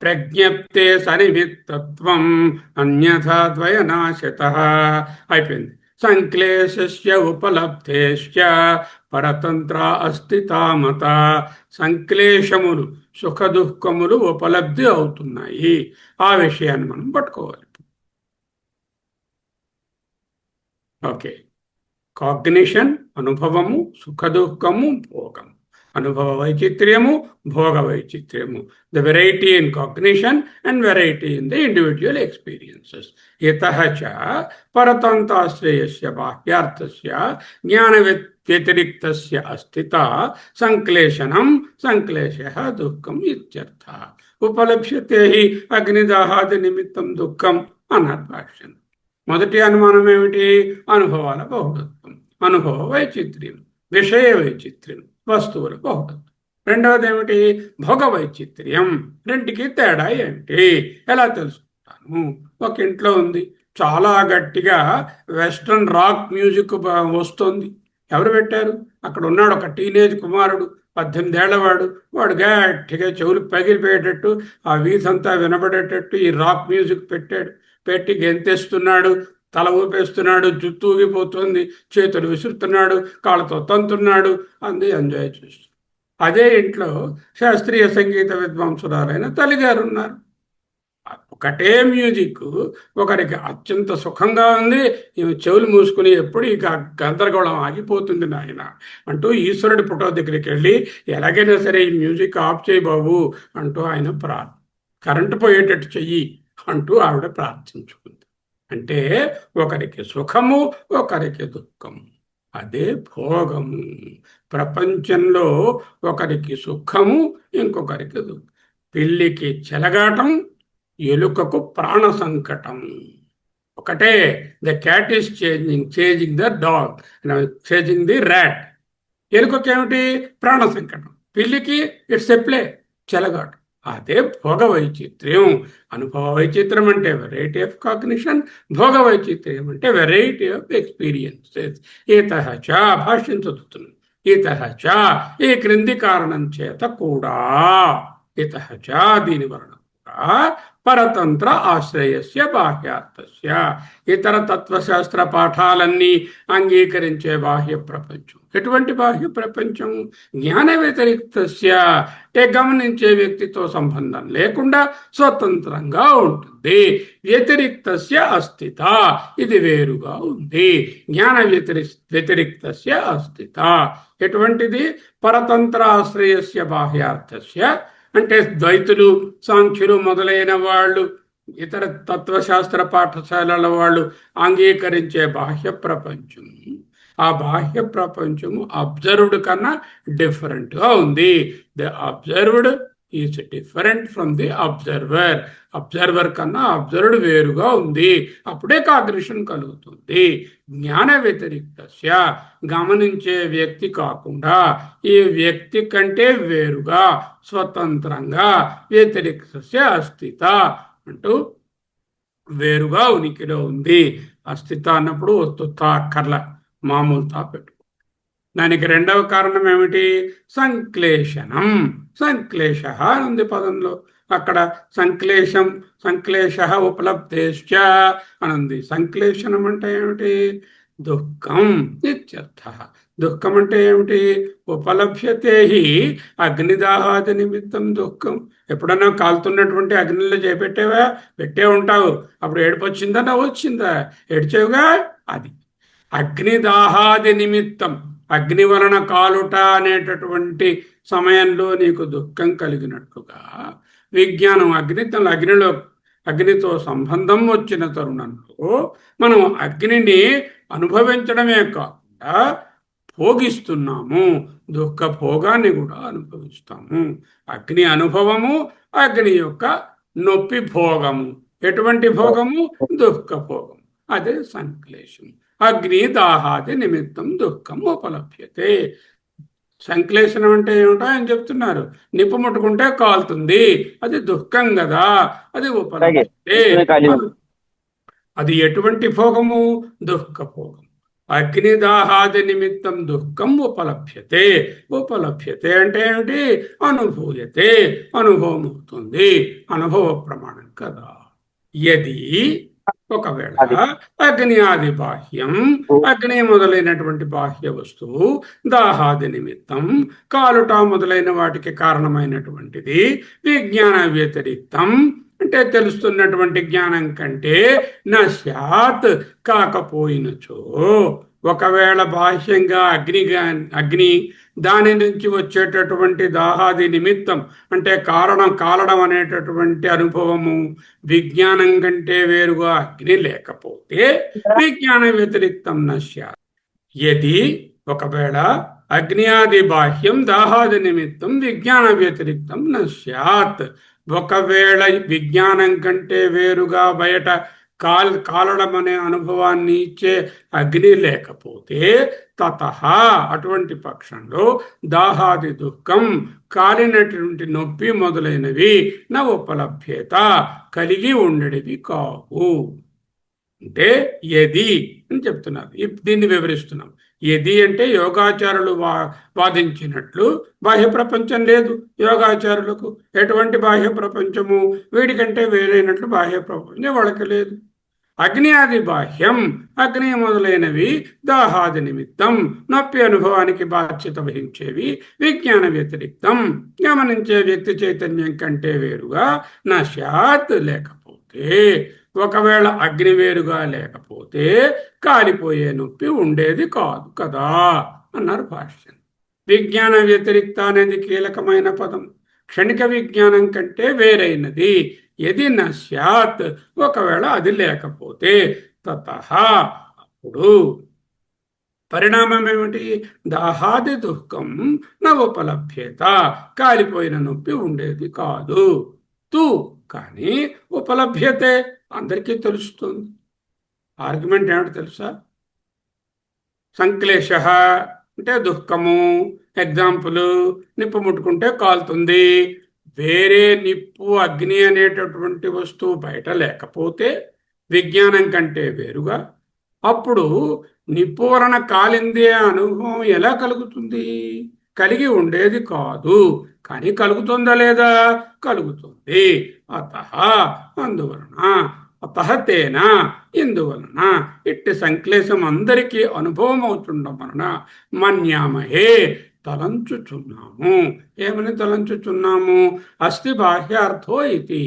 Speaker 1: ప్రజ్ఞప్తే సనిమిత్తత్వం అన్యథా ద్వయనాశతః. అయిపోయింది. సంక్లేశస్య ఉపలబ్ధేశ్చ పరతంత్ర అస్థితామత. సంక్లేశములు, సుఖ దుఃఖములు ఉపలబ్ధి అవుతున్నాయి. ఆ విషయాన్ని మనం పట్టుకోవాలి. ఓకే, కాగ్నిషన్ అనుభవము, సుఖ దుఃఖము, భోగము. అనుభవ వైచిత్ర్యము, భోగ వైచిత్ర్యము. The variety in cognition and variety in the individual experiences. ఇతః చ పరతంత్రాశ్రయస్య బాహ్యార్థస్య జ్ఞాన వ్యతిరిక్తస్య అస్థిత సంక్లేశనం సంక్లేశః దుఃఖం ఇత్యర్థః. ఉపలభ్యతే హి అగ్నిదాహాది నిమిత్తం దుఃఖం అన్నారు భాష్యం. మొదటి అనుమానం ఏమిటి? అనుభవాల బహుళత్వం, అనుభవ వైచిత్ర్యం, విషయ వైచిత్ర్యం, వస్తువుల బహుళత్వం. రెండవది ఏమిటి? భోగ వైచిత్ర్యం. రెంటికి తేడా ఏమిటి, ఎలా తెలుసుకుంటాను? ఒక ఇంట్లో ఉంది, చాలా గట్టిగా వెస్ట్రన్ రాక్ మ్యూజిక్ వస్తుంది. ఎవరు పెట్టారు? అక్కడ ఉన్నాడు ఒక టీనేజ్ కుమారుడు, 18 ఏళ్లవాడు. వాడు గట్టిగా చెవులు పగిలిపోయేటట్టు, ఆ వీధంతా వినబడేటట్టు ఈ రాక్ మ్యూజిక్ పెట్టాడు. పెట్టి గెంతేస్తున్నాడు, తల ఊపేస్తున్నాడు, జుట్టు ఊగిపోతుంది, చేతులు విసురుతున్నాడు, కాళ్ళతో తంతున్నాడు, అంది ఎంజాయ్ చేస్తున్నాడు. అదే ఇంట్లో శాస్త్రీయ సంగీత విద్వాంసురాలైన తల్లిగారు ఉన్నారు. ఒకటే మ్యూజిక్ ఒకరికి అత్యంత సుఖంగా ఉంది, ఈమె చెవులు మూసుకుని ఎప్పుడు ఈ గందరగోళం ఆగిపోతుంది నాయన అంటూ ఈశ్వరుడి ఫోటో దగ్గరికి వెళ్ళి ఎలాగైనా సరే ఈ మ్యూజిక్ ఆఫ్ చేయి బాబు అంటూ ఆయన కరెంటు పోయేటట్టు చెయ్యి అంటూ ఆవిడ ప్రార్థించుకుంది. అంటే ఒకరికి సుఖము, ఒకరికి దుఃఖము. అదే భోగము. ప్రపంచంలో ఒకరికి సుఖము, ఇంకొకరికి దుఃఖం. పిల్లికి చెలగాటం, ఎలుకకు ప్రాణ సంకటం. ఒకటే. The cat is chasing the dog, chasing the rat. ఎలుకకేమిటి? ప్రాణ సంకటం. పిల్లికి ఇట్స్ ఎ ప్లే, చెలగాటం. అదే భోగ వైచిత్ర్యం. అనుభవ వైచిత్ర్యం అంటే వెరైటీ ఆఫ్ కాగ్నిషన్, భోగ వైచిత్ర్యం అంటే వెరైటీ ఆఫ్ ఎక్స్పీరియన్సెస్. ఏతః చ భాష్యం చదువుతున్నాం. ఇతః చ ఈ క్రింది కారణం చేత కూడా ఇతః చ దీని వలన కూడా పరతంత్ర ఆశ్రయస్య బాహ్యార్థస్య ఇతర తత్వశాస్త్ర పాఠాలన్నీ అంగీకరించే బాహ్య ప్రపంచం. ఎటువంటి బాహ్య ప్రపంచం? జ్ఞాన వ్యతిరిక్తస్య అంటే గమనించే వ్యక్తితో సంబంధం లేకుండా స్వతంత్రంగా ఉంటుంది. వ్యతిరిక్తస్య అస్థిత ఇది వేరుగా ఉంది. జ్ఞాన వ్యతిరిక్తస్య అస్థిత ఎటువంటిది? పరతంత్ర ఆశ్రయస్య బాహ్యార్థస్య అంటే ద్వైతులు, సాంఖ్యులు మొదలైన వాళ్ళు, ఇతర తత్వశాస్త్ర పాఠశాలల వాళ్ళు అంగీకరించే బాహ్య ప్రపంచం, ఆ బాహ్య ప్రపంచము అబ్జర్వ్డ్ కన్నా డిఫరెంట్గా ఉంది. The observed is different from the observer. Observer కన్నా అబ్జర్వ్డ్ వేరుగా ఉంది. అప్పుడే కాగ్నిషన్ కలుగుతుంది. జ్ఞాన వ్యతిరిక్తస్య గమనించే వ్యక్తి కాకుండా ఈ వ్యక్తి కంటే వేరుగా స్వతంత్రంగా వ్యతిరిక్తస్య అస్థిత అంటూ వేరుగా ఉనికిలో ఉంది. అస్థిత అన్నప్పుడు వస్తుతా అక్కర్ల, మామూలుతా పెట్టు. దానికి రెండవ కారణం ఏమిటి? సంక్లేషణం. సంక్లేశ ఉంది పదంలో. అక్కడ సంక్లేశం, సంక్లేశ ఉపలబ్ధేశ్చ అనుంది. సంక్లేషణం అంటే ఏమిటి? దుఃఖం ఇత్యర్థ. దుఃఖం అంటే ఏమిటి? ఉపలభ్యతే హి అగ్నిదాహాది నిమిత్తం దుఃఖం. ఎప్పుడన్నా కాలుతున్నటువంటి అగ్నిలో చేపెట్టేవా? పెట్టే ఉంటావు. అప్పుడు ఏడుపు వచ్చిందా? నవ్వు వచ్చిందా? ఏడ్చేవుగా. అది అగ్నిదాహాది నిమిత్తం, అగ్ని వలన కాలుట అనేటటువంటి సమయంలో నీకు దుఃఖం కలిగినట్లుగా విజ్ఞానం అగ్నితో సంబంధం వచ్చిన తరుణంలో మనం అగ్నిని అనుభవించడమే కాకుండా భోగిస్తున్నాము. దుఃఖ భోగాన్ని కూడా అనుభవిస్తాము. అగ్ని అనుభవము, అగ్ని యొక్క నొప్పి భోగము. ఎటువంటి భోగము? దుఃఖ భోగం. అదే సంక్లేశం. అగ్ని దాహాది నిమిత్తం దుఃఖం ఉపలభ్యతే. సంక్లేషణం అంటే ఏమిటో ఆయన చెప్తున్నారు. నిప్పు ముట్టుకుంటే కాలుతుంది, అది దుఃఖం కదా, అది ఉపలభ్యతే. అది ఎటువంటి భోగము? దుఃఖ భోగం. అగ్నిదాహాది నిమిత్తం దుఃఖం ఉపలభ్యతే. ఉపలభ్యతే అంటే ఏమిటి? అనుభూయతే, అనుభవం అవుతుంది. అనుభవ ప్రమాణం కదా. యది ఒకవేళ అగ్ని ఆది బాహ్యం, అగ్ని మొదలైనటువంటి బాహ్య వస్తువు దాహాది నిమిత్తం కాలుట మొదలైన వాటికి కారణమైనటువంటిది విజ్ఞాన వ్యతిరిక్తం అంటే తెలుస్తున్నటువంటి జ్ఞానం కంటే నశ్యాత్ కాకపోయినచో, ఒకవేళ బాహ్యంగా అగ్ని దాని నుంచి వచ్చేటటువంటి దాహాది నిమిత్తం అంటే కాలడం అనేటటువంటి అనుభవము విజ్ఞానం కంటే వేరుగా అగ్ని లేకపోతే విజ్ఞాన వ్యతిరిక్తం నశ్యాత్. యది ఒకవేళ అగ్నియాది బాహ్యం దాహాది నిమిత్తం విజ్ఞాన వ్యతిరిక్తం నశ్యాత్. ఒకవేళ విజ్ఞానం కంటే వేరుగా బయట కాలడం అనే అనుభవాన్ని ఇచ్చే అగ్ని లేకపోతే తతః అటువంటి పక్షంలో దాహాది దుఃఖం, కాలినటువంటి నొప్పి మొదలైనవి నా ఉపలభ్యత కలిగి ఉండేవి కావు. అంటే యది అని చెప్తున్నారు. దీన్ని వివరిస్తున్నాం. యది అంటే యోగాచారులు వాదించినట్లు బాహ్య ప్రపంచం లేదు యోగాచారులకు. ఎటువంటి బాహ్య ప్రపంచము? వీడికంటే వేరైనట్లు బాహ్య ప్రపంచం వాళ్ళకి లేదు. అగ్ని ఆది బాహ్యం, అగ్ని మొదలైనవి దాహాది నిమిత్తం నొప్పి అనుభవానికి బాధ్యత వహించేవి విజ్ఞాన వ్యతిరిక్తం గమనించే వ్యక్తి చైతన్యం కంటే వేరుగా నశ్యాత్ లేకపోతే. ఒకవేళ అగ్ని వేరుగా లేకపోతే కాలిపోయే నొప్పి ఉండేది కాదు కదా అన్నారు భాష్యం. విజ్ఞాన వ్యతిరిక్త అనేది కీలకమైన పదం. క్షణిక విజ్ఞానం కంటే వేరైనది. యది నశ్యాత్ ఒకవేళ అది లేకపోతే తతః అప్పుడు పరిణామం ఏమిటి? దాహాది దుఃఖం న ఉపలభ్యత కాలిపోయిన నొప్పి ఉండేది కాదు. తూ కానీ ఉపలభ్యతే అందరికీ తెలుస్తుంది. ఆర్గ్యుమెంట్ ఏమిటి తెలుసా? సంక్లేశ అంటే దుఃఖము. ఎగ్జాంపుల్, నిప్పు ముట్టుకుంటే కాలుతుంది. వేరే నిప్పు అగ్ని అనేటటువంటి వస్తువు బయట లేకపోతే విజ్ఞానం కంటే వేరుగా అప్పుడు నిప్పు వలన కాలింది అనుభవం ఎలా కలుగుతుంది? కలిగి ఉండేది కాదు. కానీ కలుగుతుందా లేదా? కలుగుతుంది. అత అందువలన, అత తేన ఇందువలన, ఇట్టి సంక్లేశం అందరికీ అనుభవం అవుతుండడం వలన మన్యామహే తలంచుచున్నాము. ఏమని తలంచుచున్నాము? అస్థి బాహ్యార్థో ఇది,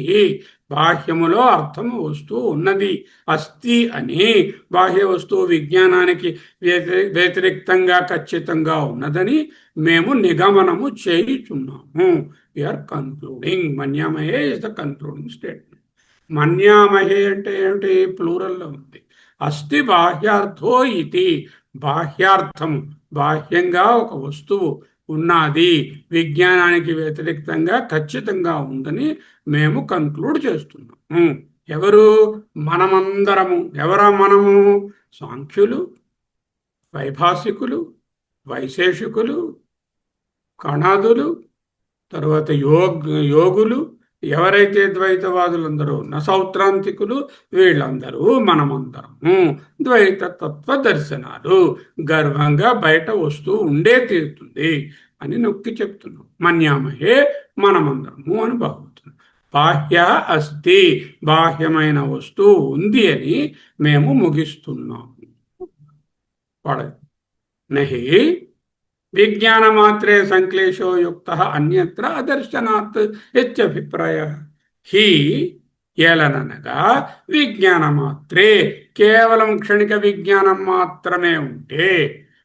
Speaker 1: బాహ్యములో అర్థము వస్తూ ఉన్నది. అస్థి అని బాహ్య వస్తువు విజ్ఞానానికి వ్యతిరేక్తంగా ఖచ్చితంగా ఉన్నదని మేము నిగమనము చేయుచున్నాము. We are concluding. మన్యామహే ఇస్ ద కన్క్లూడింగ్ స్టేట్మెంట్. మన్యామహే అంటే ఏమిటి? ప్లూరల్లో ఉంది. అస్థి బాహ్యార్థో ఇది, బాహ్యార్థము బాహ్యంగా ఒక వస్తువు ఉన్నది, విజ్ఞానానికి వ్యతిరేక్తంగా ఖచ్చితంగా ఉందని మేము కన్క్లూడ్ చేస్తున్నాము. ఎవరు? మనమందరము. ఎవరా మనము? సాంఖ్యులు, వైభాషికులు, వైశేషికులు, కణాదులు, తర్వాత యోగులు, ఎవరైతే ద్వైతవాదులందరూ సౌత్రాంతికులు, వీళ్ళందరూ మనమందరము ద్వైత తత్వ దర్శనాలు. గర్వంగా బయట వస్తూ ఉండే తీరుతుంది అని నొక్కి చెప్తున్నాం. మన్యామహే మనమందరము అని బాగుతున్నాం. బాహ్య అస్తి, బాహ్యమైన వస్తువు ఉంది అని మేము ముగిస్తున్నాము. వాడది నహి విజ్ఞానమాత్రే సంక్లేశో యుక్త అన్యత్ర అదర్శనాత్ ఇత్యభిప్రాయ. హి ఏలననగా విజ్ఞానమాత్రే, కేవలం క్షణిక విజ్ఞానం మాత్రమే ఉంటే,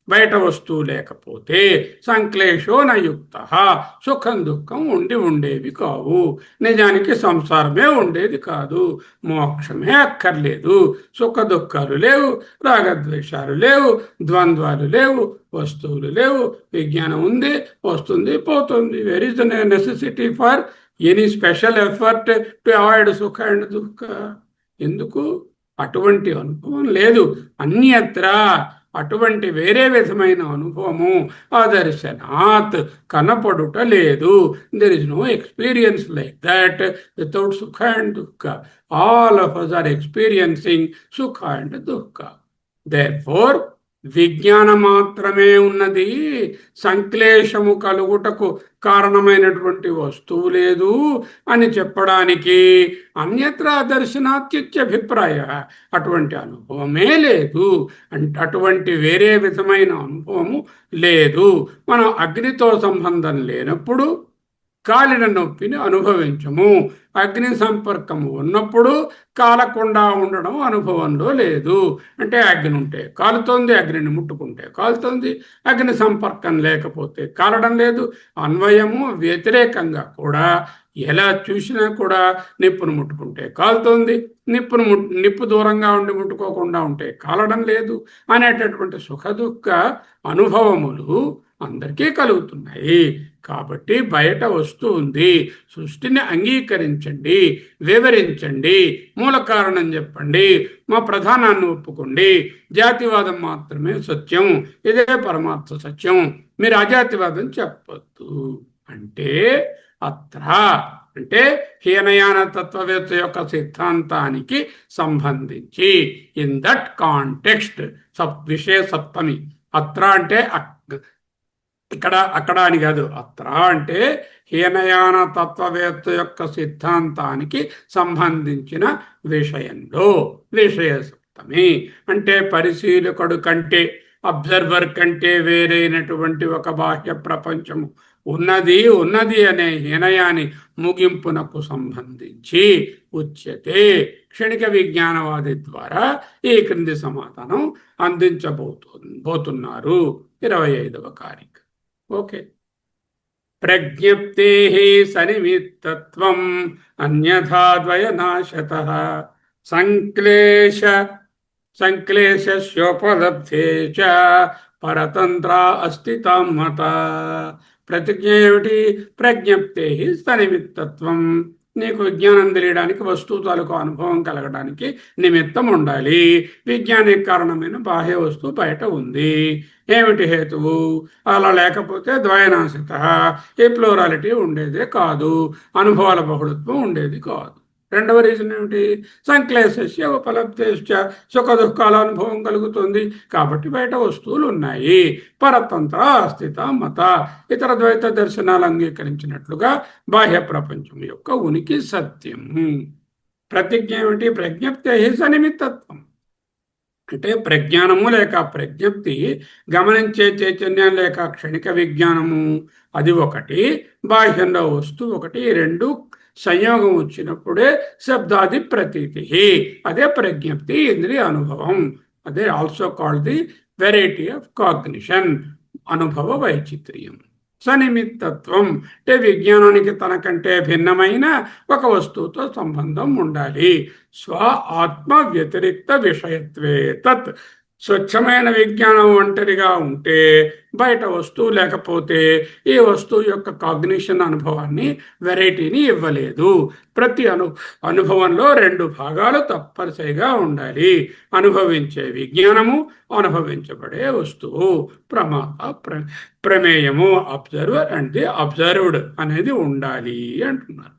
Speaker 1: బయట వస్తువు లేకపోతే సంక్లేశో నయుక్త, సుఖం దుఃఖం ఉండేవి కావు. నిజానికి సంసారమే ఉండేది కాదు, మోక్షమే అక్కర్లేదు. సుఖ దుఃఖాలు లేవు, రాగద్వేషాలు లేవు, ద్వంద్వాలు లేవు, వస్తువులు లేవు. విజ్ఞానం ఉంది, వస్తుంది, పోతుంది. Where is the necessity for any special effort to avoid సుఖ అండ్ దుఃఖ? ఎందుకు? అటువంటి అనుభవం లేదు. అన్యత్ర అటువంటి వేరే విధమైన అనుభవము అదర్శనాత్ కనపడుట లేదు. There is no experience like that without sukha and dukha. All of us are experiencing sukha and dukha. Therefore విజ్ఞానం మాత్రమే ఉన్నది, సంక్లేశము కలుగుటకు కారణమైనటువంటి వస్తువు లేదు అని చెప్పడానికి అన్యత్ర దర్శనాత్యుత్యభిప్రాయ, అటువంటి అనుభవమే లేదు. అటువంటి వేరే విధమైన అనుభవము లేదు. మనం అగ్నితో సంబంధం లేనప్పుడు కాలిన నొప్పిని అనుభవించము. అగ్ని సంపర్కము ఉన్నప్పుడు కాలకుండా ఉండడం అనుభవంలో లేదు. అంటే అగ్ని ఉంటే కాలుతోంది, అగ్నిని ముట్టుకుంటే కాలుతోంది. అగ్ని సంపర్కం లేకపోతే కాలడం లేదు. అన్వయము వ్యతిరేకంగా కూడా ఎలా చూసినా కూడా నిప్పును ముట్టుకుంటే కాలుతోంది, నిప్పు దూరంగా ఉండి ముట్టుకోకుండా ఉంటే కాలడం లేదు అనేటటువంటి సుఖ దుఃఖ అనుభవములు అందరికీ కలుగుతున్నాయి. కాబట్టి బయట వస్తూ ఉంది. సృష్టిని అంగీకరించండి, వివరించండి, మూల కారణం చెప్పండి, మా ప్రధానాన్ని ఒప్పుకోండి. జాతివాదం మాత్రమే సత్యం, ఇదే పరమార్థ సత్యం, మీరు అజాతివాదం చెప్పొద్దు అంటే అత్ర అంటే హీనయాన తత్వవేత్త యొక్క సిద్ధాంతానికి సంబంధించి ఇన్ దట్ కాంటెక్స్ట్ విషయ సప్తమి. అత్ర అంటే ఇక్కడ అక్కడ అని కాదు. అత్ర అంటే హీనయాన తత్వవేత్త యొక్క సిద్ధాంతానికి సంబంధించిన విషయంలో విషయ సప్తమి. అంటే పరిశీలకుడు కంటే, అబ్జర్వర్ కంటే వేరైనటువంటి ఒక బాహ్య ప్రపంచము ఉన్నది అనే హీనయాని ముగింపునకు సంబంధించి ఉచ్యతే క్షణిక విజ్ఞానవాది ద్వారా ఈ క్రింది సమాధానం అందించబోతున్నారు. 25వ కారిక. ఓకే. ప్రజ్ఞప్తే సనిమిత్తత్వం అన్యథాద్వయనాశతః సంక్లేశోపలబ్ధే చ పరతంత్ర అస్థితాం మత. ప్రతిజ్ఞ ఏమిటి? ప్రజ్ఞప్తే సనిమిత్తత్వం. నీకు విజ్ఞానం తెలియడానికి వస్తువు తాలూకు అనుభవం కలగడానికి నిమిత్తం ఉండాలి. విజ్ఞానికి కారణమైన బాహ్య వస్తువు బయట ఉంది. ఏమిటి హేతువు? అలా లేకపోతే ద్వయనాశిత, ఈ ప్లూరాలిటీ ఉండేదే కాదు, అనుభవాల బహుళత్వం ఉండేది కాదు. రెండవ రీజన్ ఏమిటి? సంక్లేశస్య ఉపలబ్ధేశ్చ సుఖ దుఃఖాల అనుభవం కలుగుతుంది కాబట్టి బయట వస్తువులు ఉన్నాయి. పరతంత్ర స్థిత మత ఇతర ద్వైత దర్శనాలు అంగీకరించినట్లుగా బాహ్య ప్రపంచం యొక్క ఉనికి సత్యం. ప్రతిజ్ఞ ఏమిటి? ప్రజ్ఞప్తే సనిమిత్తత్వం. అంటే ప్రజ్ఞానము లేక ప్రజ్ఞప్తి, గమనించే చైతన్యం లేక క్షణిక విజ్ఞానము, అది ఒకటి. బాహ్యంలో వస్తువు ఒకటి. రెండు సంయోగం వచ్చినప్పుడే శబ్దాది ప్రతీతి, అదే ప్రజ్ఞప్తి, ఇంద్రియ అనుభవం. అదే also called the variety of cognition, అనుభవ వైచిత్ర్యం. సనిమిత్తత్వం అంటే విజ్ఞానానికి తనకంటే భిన్నమైన ఒక వస్తువుతో సంబంధం ఉండాలి. స్వ ఆత్మ వ్యతిరిక్త విషయత్వే తత్. స్వచ్ఛమైన విజ్ఞానం ఒంటరిగా ఉంటే, బయట వస్తువు లేకపోతే ఈ వస్తువు యొక్క కాగ్నిషన్ అనుభవాన్ని, వెరైటీని ఇవ్వలేదు. ప్రతి అనుభవంలో రెండు భాగాలు తప్పనిసరిగా ఉండాలి. అనుభవించే విజ్ఞానము, అనుభవించబడే వస్తువు, ప్రమేయము, అబ్జర్వర్ అండ్ ది అబ్జర్వ్డ్ అనేది ఉండాలి అంటున్నారు.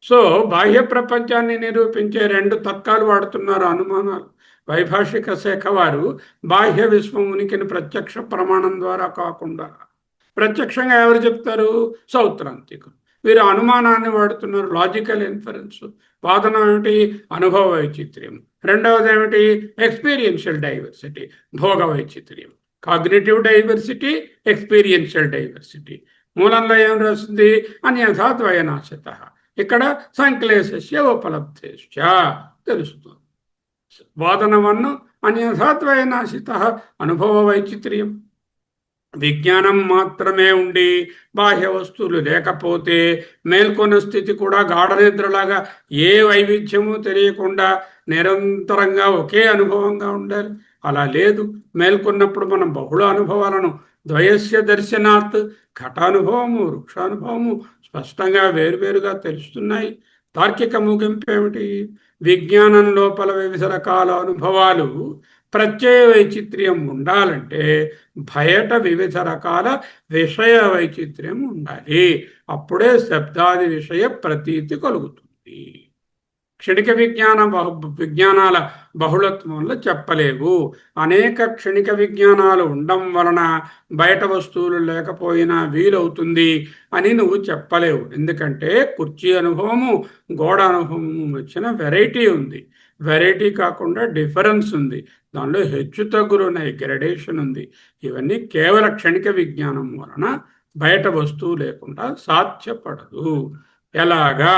Speaker 1: సో బాహ్య ప్రపంచాన్ని నిరూపించే రెండు తర్కాలు వాడుతున్నారు, అనుమానాలు. వైభాషిక శాఖ వారు బాహ్య విశ్వం ఉనికిని ప్రత్యక్ష ప్రమాణం ద్వారా కాకుండా ప్రత్యక్షంగా ఎవరు చెప్తారు? సౌత్రాంతికులు. వీరు అనుమానాన్ని వాడుతున్నారు, లాజికల్ ఇన్ఫరెన్స్. వాదన ఏమిటి? అనుభవ వైచిత్ర్యం. రెండవది ఏమిటి? ఎక్స్పీరియన్షియల్ డైవర్సిటీ, భోగ వైచిత్ర్యం. Cognitive diversity, experiential diversity. మూలంలో ఏం రాసింది? అన్యథా ద్వయనాశత. ఇక్కడ సంక్లేశస్య ఉపలబ్ధేశ్చ తెలుస్తుంది. వాదన వన్ను అన్యథాద్వయనాశిత, అనుభవ వైచిత్ర్యం. విజ్ఞానం మాత్రమే ఉండి బాహ్య వస్తువులు లేకపోతే మేల్కొన్న స్థితి కూడా గాఢ నిద్రలాగా ఏ వైవిధ్యము తెలియకుండా నిరంతరంగా ఒకే అనుభవంగా ఉండాలి. అలా లేదు. మేల్కొన్నప్పుడు మనం బహుళ అనుభవాలను, ద్వయస్య దర్శనాత్, ఘటానుభవము, వృక్షానుభవము స్పష్టంగా వేరువేరుగా తెలుస్తున్నాయి. తార్కిక ముగింపు ఏమిటి? విజ్ఞానం లోపల వివిధ రకాల అనుభవాలు ప్రత్యయ వైచిత్ర్యం ఉండాలంటే బయట వివిధ రకాల విషయ వైచిత్ర్యం ఉండాలి. అప్పుడే శబ్దాది విషయ ప్రతీతి కలుగుతుంది. క్షణిక విజ్ఞానాల బహుళత్వం వల్ల చెప్పలేవు. అనేక క్షణిక విజ్ఞానాలు ఉండడం వలన బయట వస్తువులు లేకపోయినా వీలవుతుంది అని నువ్వు చెప్పలేవు. ఎందుకంటే కుర్చీ అనుభవము, గోడ అనుభవము వచ్చిన వెరైటీ ఉంది. వెరైటీ కాకుండా డిఫరెన్స్ ఉంది. దానిలో హెచ్చు తగ్గులు ఉన్నాయి, గ్రెడేషన్ ఉంది. ఇవన్నీ కేవల క్షణిక విజ్ఞానం వలన బయట వస్తువు లేకుండా సాధ్యపడదు. ఎలాగా?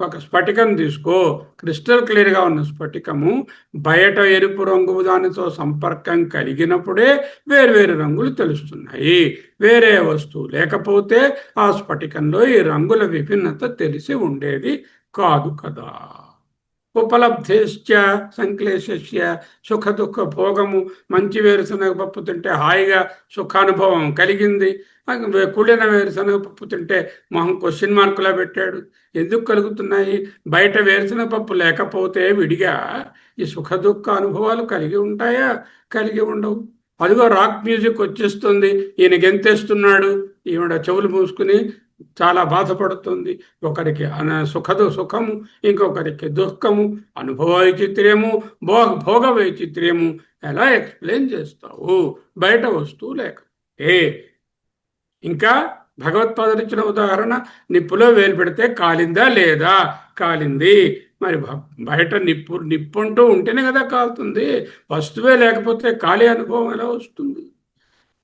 Speaker 1: ఒక స్ఫటికం తీసుకో, క్రిస్టల్ క్లియర్గా ఉన్న స్ఫటికము బయట ఎరుపు రంగు దానితో సంపర్కం కలిగినప్పుడే వేర్వేరు రంగులు తెలుస్తున్నాయి. వేరే వస్తువు లేకపోతే ఆ స్ఫటికంలో ఈ రంగుల విభిన్నత తెలిసి ఉండేది కాదు కదా. ఉపలబ్ధేశ్చ సంక్లేశస్య సుఖ దుఃఖ భోగము. మంచి వేరుశనగ పప్పు తింటే హాయిగా సుఖానుభవం కలిగింది. కుళ్ళిన వేరుశనగ పప్పు తింటే మొహం క్వశ్చన్ మార్కులా పెట్టాడు. ఎందుకు కలుగుతున్నాయి? బయట వేరుశనగ పప్పు లేకపోతే విడిగా ఈ సుఖ దుఃఖ అనుభవాలు కలిగి ఉంటాయా? కలిగి ఉండవు. అదిగో రాక్ మ్యూజిక్ వచ్చేస్తుంది, ఈయన గెంతేస్తున్నాడు, ఈవిడ చెవులు మూసుకుని చాలా బాధపడుతుంది. ఒకరికి సుఖము, ఇంకొకరికి దుఃఖము, అనుభవ వైచిత్ర్యము, భోగ వైచిత్ర్యము. ఎలా ఎక్స్ప్లెయిన్ చేస్తావు బయట వస్తువు లేకపోతే? ఇంకా భగవత్పాదులు ఇచ్చిన ఉదాహరణ, నిప్పులో వేలు పెడితే కాలిందా లేదా? కాలింది. మరి బయట నిప్పు అంటూ ఉంటేనే కదా కాలుతుంది. వస్తువే లేకపోతే కాలి అనుభవం ఎలా వస్తుంది?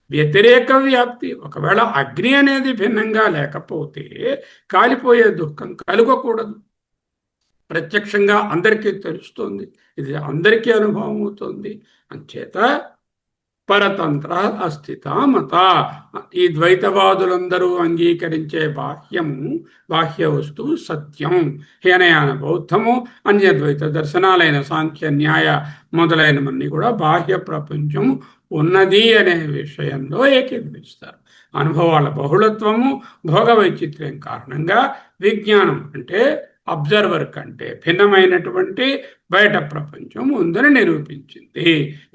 Speaker 1: వ్యతిరేక వ్యాప్తి. ఒకవేళ అగ్ని అనేది భిన్నంగా లేకపోతే కాలిపోయే దుఃఖం కలుగకూడదు. ప్రత్యక్షంగా అందరికీ తెలుస్తుంది, ఇది అందరికీ అనుభవం అవుతుంది. అంచేత పరతంత్ర అస్థిత మత. ఈ ద్వైతవాదులందరూ అంగీకరించే బాహ్య వస్తువు సత్యం. హీనయాన బౌద్ధము, అన్యద్వైత దర్శనాలైన సాంఖ్య, న్యాయ మొదలైనవన్నీ కూడా బాహ్య ప్రపంచము ఉన్నది అనే విషయంలో ఏకీభవిస్తారు. అనుభవాల బహుళత్వము, భోగ వైచిత్ర్యం కారణంగా విజ్ఞానం అంటే అబ్జర్వర్ కంటే భిన్నమైనటువంటి బయట ప్రపంచం ఉందని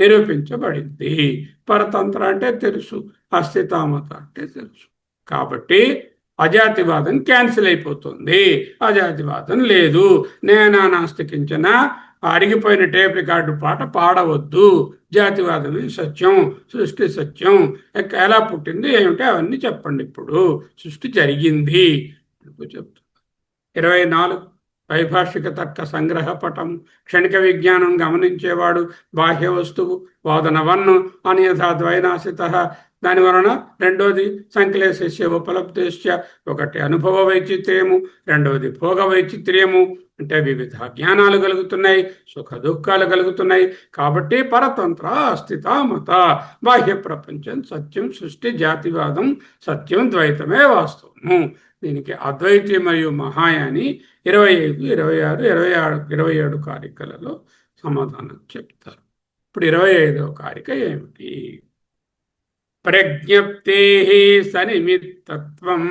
Speaker 1: నిరూపించబడింది. పరతంత్ర అంటే తెలుసు, అస్థితామత అంటే తెలుసు. కాబట్టి అజాతివాదం క్యాన్సిల్ అయిపోతుంది. అజాతివాదం లేదు. నేనా నాస్తికించిన అరిగిపోయిన టేప్ రికార్డు పాట పాడవద్దు. జాతివాదమే సత్యం, సృష్టి సత్యం, ఎలా పుట్టింది ఏమిటి అవన్నీ చెప్పండి. ఇప్పుడు సృష్టి జరిగింది చెప్తా. 24 వైభాషిక తర్క సంగ్రహ పటం. క్షణిక విజ్ఞానం గమనించేవాడు బాహ్య వస్తువు వాదన 1 అన్యథా ద్వైనాశిత. దాని వలన రెండోది సంక్లేశస్య ఉపలబ్ధిశ్చ. ఒకటి అనుభవ వైచిత్ర్యము, రెండవది భోగ వైచిత్ర్యము. అంటే వివిధ జ్ఞానాలు కలుగుతున్నాయి, సుఖ దుఃఖాలు కలుగుతున్నాయి. కాబట్టి పరతంత్ర అస్థిత మత. బాహ్య ప్రపంచం సత్యం, సృష్టి జాతివాదం సత్యం, ద్వైతమే వాస్తవము. దీనికి అద్వైతి మరియు మహాయాని 25, 26, 27 కారికలలో సమాధానం చెప్తారు. ఇప్పుడు 25వ కారిక ఏమిటి? ప్రజ్ఞప్తే సనిమిత్తత్వం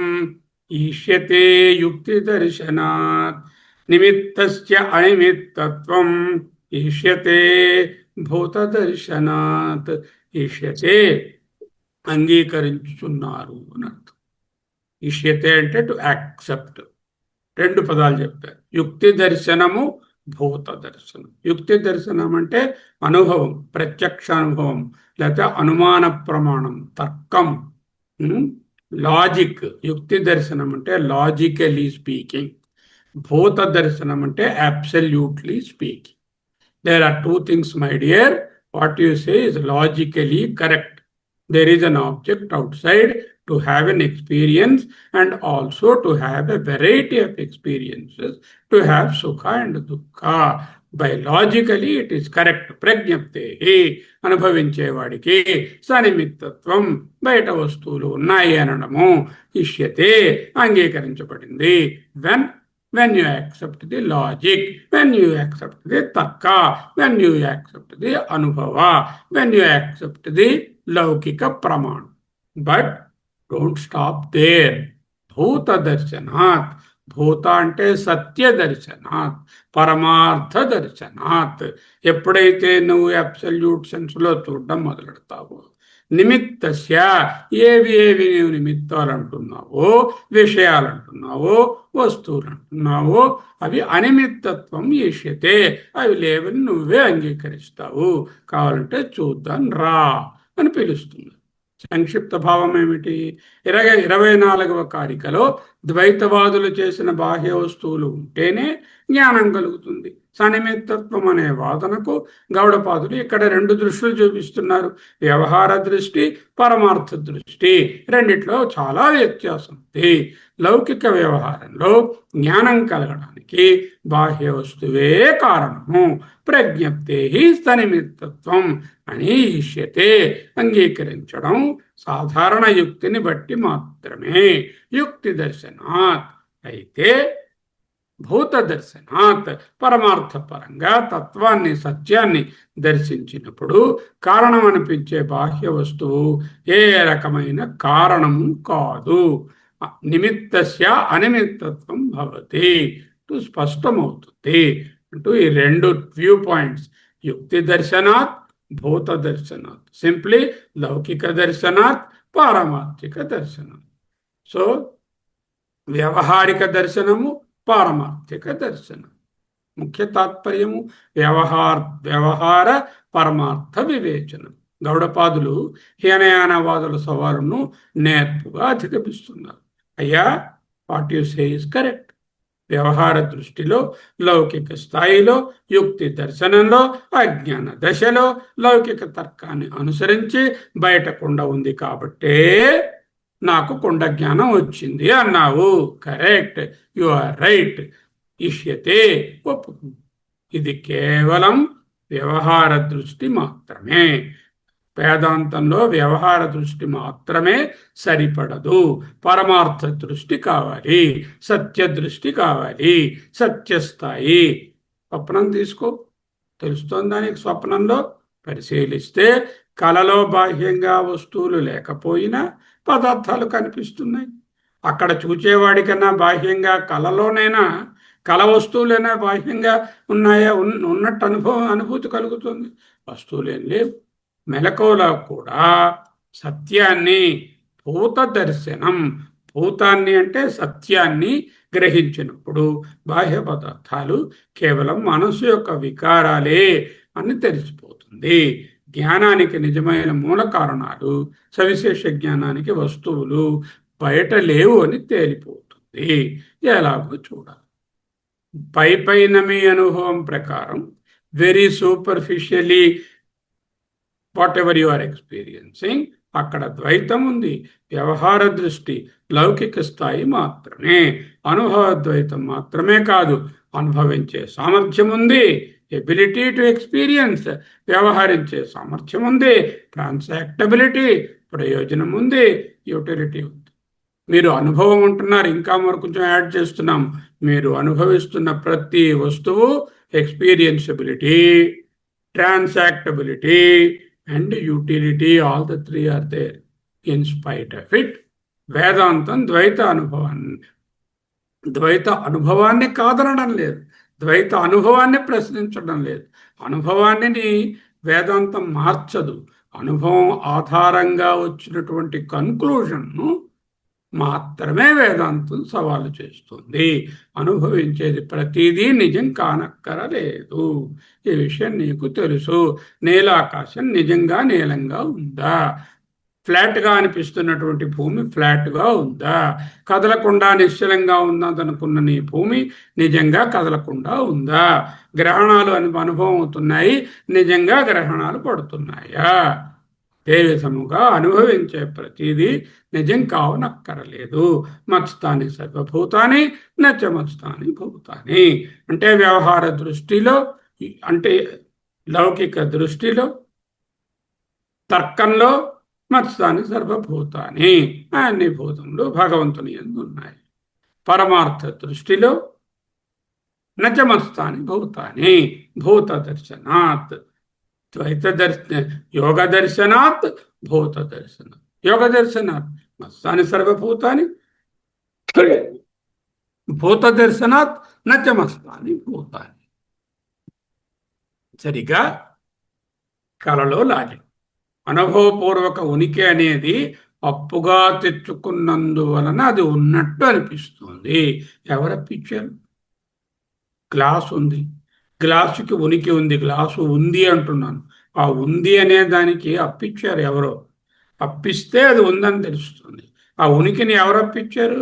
Speaker 1: ఈష్యతే యుక్తి దర్శనాత్. నిమిత్తస్య అనిమిత్తత్వం ఈష్యతే భూత దర్శనాత్. ఈష్యతే అంగీకరించుచున్నారు అని అర్థం. ఈష్యతే అంటే టు యాక్సెప్ట్. 2 పదాలు చెప్పారు, యుక్తి దర్శనము, భూత దర్శనం. యుక్తి దర్శనం అంటే అనుభవం, ప్రత్యక్ష అనుభవం, లేకపోతే అనుమాన ప్రమాణం, తర్కం, లాజిక్. యుక్తి దర్శనం అంటే లాజికలీ స్పీకింగ్. భూత దర్శనం అంటే absolutely speaking. There are 2 things, my dear. What you say is logically correct. There is an object outside to have an experience and also to have a variety of experiences, to have sukha and dukkha. Biologically it is correct. Prajnapte అనుభవించేవాడికి సనిమిత్తత్వం, బయట వస్తువులు ఉన్నాయి అనడము ఇష్యతే అంగీకరించబడింది. when you accept the logic, when you accept the tarka, when you accept the anubhava, when you accept the laukika praman. But don't stop there. Bhuta darshanat. భూత అంటే సత్య దర్శనాత్, పరమార్థ దర్శనాత్. ఎప్పుడైతే నువ్వు absolute సెన్స్లో చూడడం మొదలెడతావో, నిమిత్తస్య ఏవి నీవు నిమిత్తాలు అంటున్నావో, విషయాలు అంటున్నావో, వస్తువులు అంటున్నావో, అవి అనిమిత్తత్వం ఈష్యతే. అవి లేవని నువ్వే అంగీకరిస్తావు. కావాలంటే చూద్దాం రా అని పిలుస్తుంది. సంక్షిప్త భావం ఏమిటి? 24వ కారికలో ద్వైతవాదులు చేసిన బాహ్య వస్తువులు ఉంటేనే జ్ఞానం కలుగుతుంది. సనిమిత్తత్వం అనే వాదనకు గౌడపాదులు ఇక్కడ 2 దృష్టిలు చూపిస్తున్నారు. వ్యవహార దృష్టి, పరమార్థ దృష్టి. రెండిట్లో చాలా వ్యత్యాసం ఉంది. లౌకిక వ్యవహారంలో జ్ఞానం కలగడానికి బాహ్య వస్తువే కారణము. ప్రజ్ఞప్తే సనిమిత్తత్వం అని ఈష్యతే అంగీకరించడం సాధారణ యుక్తిని బట్టి మాత్రమే, యుక్తి దర్శనాత్. అయితే భూత దర్శనాత్ పరమార్థ పరంగా తత్వాన్ని, సత్యాన్ని దర్శించినప్పుడు కారణం అనిపించే బాహ్య వస్తువు ఏ రకమైన కారణము కాదు. నిమిత్తస్య అనిమిత్తత్వం భవతి అంటూ స్పష్టమవుతుంది. అంటూ ఈ 2 వ్యూ పాయింట్స్, యుక్తి దర్శనాత్, భూత దర్శనాత్. సింప్లీ లౌకిక దర్శనాత్, పారమార్థిక దర్శనం. సో వ్యవహారిక దర్శనము, పారమార్థిక దర్శనం. ముఖ్య తాత్పర్యము వ్యవహార పరమార్థ వివేచనం. గౌడపాదులు హీనయానవాదుల సవాలును నేర్పుగా అధిగమిస్తున్నారు. అయ్యా, what you say is correct. వ్యవహార దృష్టిలో, లౌకిక స్థాయిలో, యుక్తి దర్శనంలో, అజ్ఞాన దశలో లౌకిక తర్కాన్ని అనుసరించి బయట కుండ ఉంది కాబట్టే నాకు కుండ జ్ఞానం వచ్చింది అన్నావు. Correct, you are right. ఇష్యతే ఒప్పుకు. ఇది కేవలం వ్యవహార దృష్టి మాత్రమే. వేదాంతంలో వ్యవహార దృష్టి మాత్రమే సరిపడదు. పరమార్థ దృష్టి కావాలి, సత్య దృష్టి కావాలి, సత్యస్థాయి. స్వప్నం తీసుకో, తెలుస్తోంది దానికి. స్వప్నంలో పరిశీలిస్తే కలలో బాహ్యంగా వస్తువులు లేకపోయినా పదార్థాలు కనిపిస్తున్నాయి. అక్కడ చూచేవాడికన్నా బాహ్యంగా కలలోనైనా, కల వస్తువులైనా బాహ్యంగా ఉన్నాయా, ఉన్నట్టు అనుభూతి కలుగుతుంది. వస్తువులేం లేవు. మెలకువలో కూడా సత్యాన్ని భూత దర్శనం, భూతాన్ని అంటే సత్యాన్ని గ్రహించినప్పుడు బాహ్య పదార్థాలు కేవలం మనసు యొక్క వికారాలే అని తెలిసిపోతుంది. జ్ఞానానికి నిజమైన మూల కారణాలు, సవిశేష జ్ఞానానికి వస్తువులు బయట లేవు అని తేలిపోతుంది. ఎలాగో చూడాలి. పైన మీ అనుభవం ప్రకారం very superficially whatever you are experiencing, అక్కడ ద్వైతం ఉంది. వ్యవహార దృష్టి లౌకిక స్థాయి మాత్రమే. అనుభవ ద్వైతం మాత్రమే కాదు, అనుభవించే సామర్థ్యం ఉంది. ఎబిలిటీ టు ఎక్స్పీరియన్స్, వ్యవహరించే సామర్థ్యం ఉంది. ట్రాన్సాక్టబిలిటీ, ప్రయోజనం ఉంది. యూటిలిటీ ఉంది. మీరు అనుభవం ఉంటున్నారు, ఇంకా మరి కొంచెం యాడ్ చేస్తున్నాం. మీరు అనుభవిస్తున్న ప్రతి వస్తువు experienceability, transactability and utility, all the three are there. In spite of it, వేదాంతం ద్వైత అనుభవాన్ని కాదనడం లేదు, ద్వైత అనుభవాన్ని ప్రశ్నించడం లేదు. అనుభవాన్ని వేదాంతం మార్చదు. అనుభవం ఆధారంగా వచ్చినటువంటి కన్క్లూషన్ను మాత్రమే వేదాంతం సవాలు చేస్తుంది. అనుభవించేది ప్రతిదీ నిజం కానక్కరలేదు. ఈ విషయం నీకు తెలుసు. నీలాకాశం నిజంగా నీలంగా ఉందా? ఫ్లాట్గా అనిపిస్తున్నటువంటి భూమి ఫ్లాట్గా ఉందా? కదలకుండా నిశ్చలంగా ఉందనుకున్న నీ భూమి నిజంగా కదలకుండా ఉందా? గ్రహణాలు అనుభవం అవుతున్నాయి, నిజంగా గ్రహణాలు పడుతున్నాయా? ఏ విధముగా అనుభవించే ప్రతిదీ నిజం కావనక్కరలేదు. మత్స్థాని సర్వభూతాని నచమత్స్థాని భూతాని. అంటే వ్యవహార దృష్టిలో, అంటే లౌకిక దృష్టిలో, తర్కంలో మత్స్థాని సర్వభూతాని, అన్ని భూతములు భగవంతుని యందు ఉన్నాయి. పరమార్థ దృష్టిలో నచమత్స్థాని భూతాని, భూత దర్శనాత్. ద్వైత యోగ దర్శనాత్ భూత దర్శనాత్. యోగ దర్శనాత్ మత్స్థాని సర్వభూతాని, భూత దర్శనాత్ నచమత్స్థాని భూతాని. సరిగా కలలో లాగే అనుభవపూర్వక ఉనికి అనేది అప్పుగా తెచ్చుకున్నందువలన అది ఉన్నట్టు అనిపిస్తుంది. ఎవరప్పించారు? గ్లాస్ ఉంది, గ్లాసుకి ఉనికి ఉంది, గ్లాసు ఉంది అంటున్నాను. ఆ ఉంది అనే దానికి అప్పించారు ఎవరో. అప్పిస్తే అది ఉందని తెలుస్తుంది. ఆ ఉనికిని ఎవరు అప్పించారు?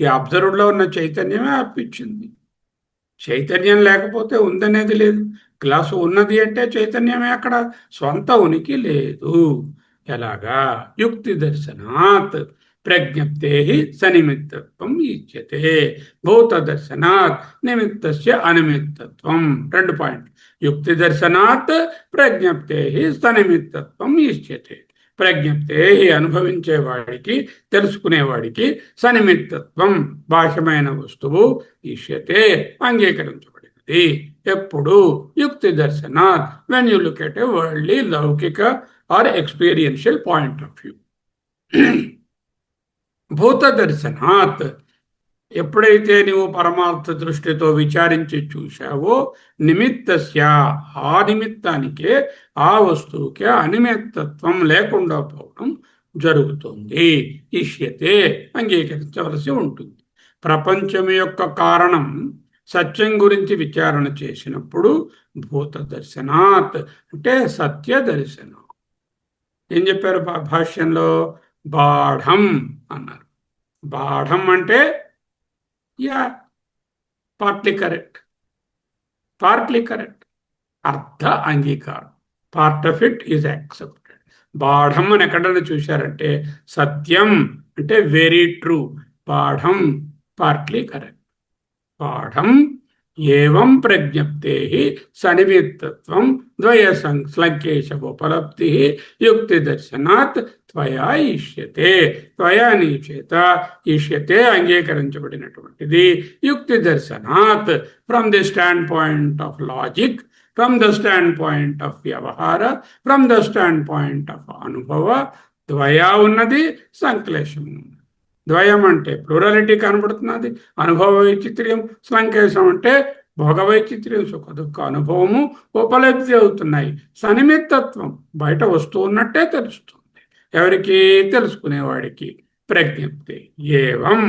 Speaker 1: ఈ అబ్జర్వర్లో ఉన్న చైతన్యమే అప్పించింది. చైతన్యం లేకపోతే ఉందనేది లేదు. గ్లాసు ఉన్నది అంటే చైతన్యమే, అక్కడ స్వంత ఉనికి లేదు. ఎలాగా? యుక్తి దర్శనాత్ ప్రజ్ఞప్తే సనిమిత్తత్వం ఇచ్యతే, భూత దర్శనాత్ నిమిత్తస్య అనిమిత్తత్వం. 2 పాయింట్. యుక్తి దర్శనాత్ ప్రజ్ఞప్తే సనిమిత్తత్వం ఇచ్యతే. ప్రజ్ఞప్తే అనుభవించేవాడికి, తెలుసుకునేవాడికి, సనిమిత్తత్వం బాహ్యమైన వస్తువు ఇష్యతే అంగీకరించబడినది. ఎప్పుడు? యుక్తి దర్శనాత్, when you look at a worldly, లౌకిక or experiential point of view. భూత దర్శనాత్, ఎప్పుడైతే నీవు పరమార్థ దృష్టితో విచారించి చూశావో, నిమిత్తస్య, ఆ నిమిత్తానికే, ఆ వస్తువుకే అనిమిత్తత్వం లేకుండా పోవడం జరుగుతుంది. ఇష్యతే అంగీకరించవలసి ఉంటుంది. ప్రపంచం యొక్క కారణం సత్యం గురించి విచారణ చేసినప్పుడు భూత దర్శనాత్ అంటే సత్య దర్శనం. ఏం చెప్పారు భాష్యంలో? బాఢం అన్నారు. బాఢం అంటే పార్ట్లీ కరెక్ట్, అర్ధ అంగీకారం. Part of it is accepted. బాఢం అని ఎక్కడైనా చూశారంటే సత్యం అంటే వెరీ ట్రూ. బాఢం పార్ట్లీ కరెక్ట్. బాఢం ఏవం ప్రజ్ఞప్తే సనిమిత్తత్వం ద్వయ సంశ్లేషోపలబ్ధి యుక్తి దర్శనాత్ త్వయా ఇష్యతే. త్వయా నీ చేత ఇష్యతే అంగీకరించబడినటువంటిది. యుక్తి దర్శనాత్ from the standpoint of logic, from the standpoint of వ్యవహార, from the standpoint of అనుభవ. ద్వయా ఉన్నది, సంక్లేశం ఉన్నది. ద్వయం అంటే ప్లూరాలిటీ కనబడుతున్నది, అనుభవ వైచిత్ర్యం. సంకేశం అంటే భోగ వైచిత్ర్యం, సుఖ దుఃఖ అనుభవము ఉపలబ్ధి అవుతున్నాయి. సనిమిత్తత్వం, బయట వస్తూ ఉన్నట్టే తెలుస్తుంది. ఎవరికి? తెలుసుకునేవాడికి. ప్రజ్ఞప్తే ఏవం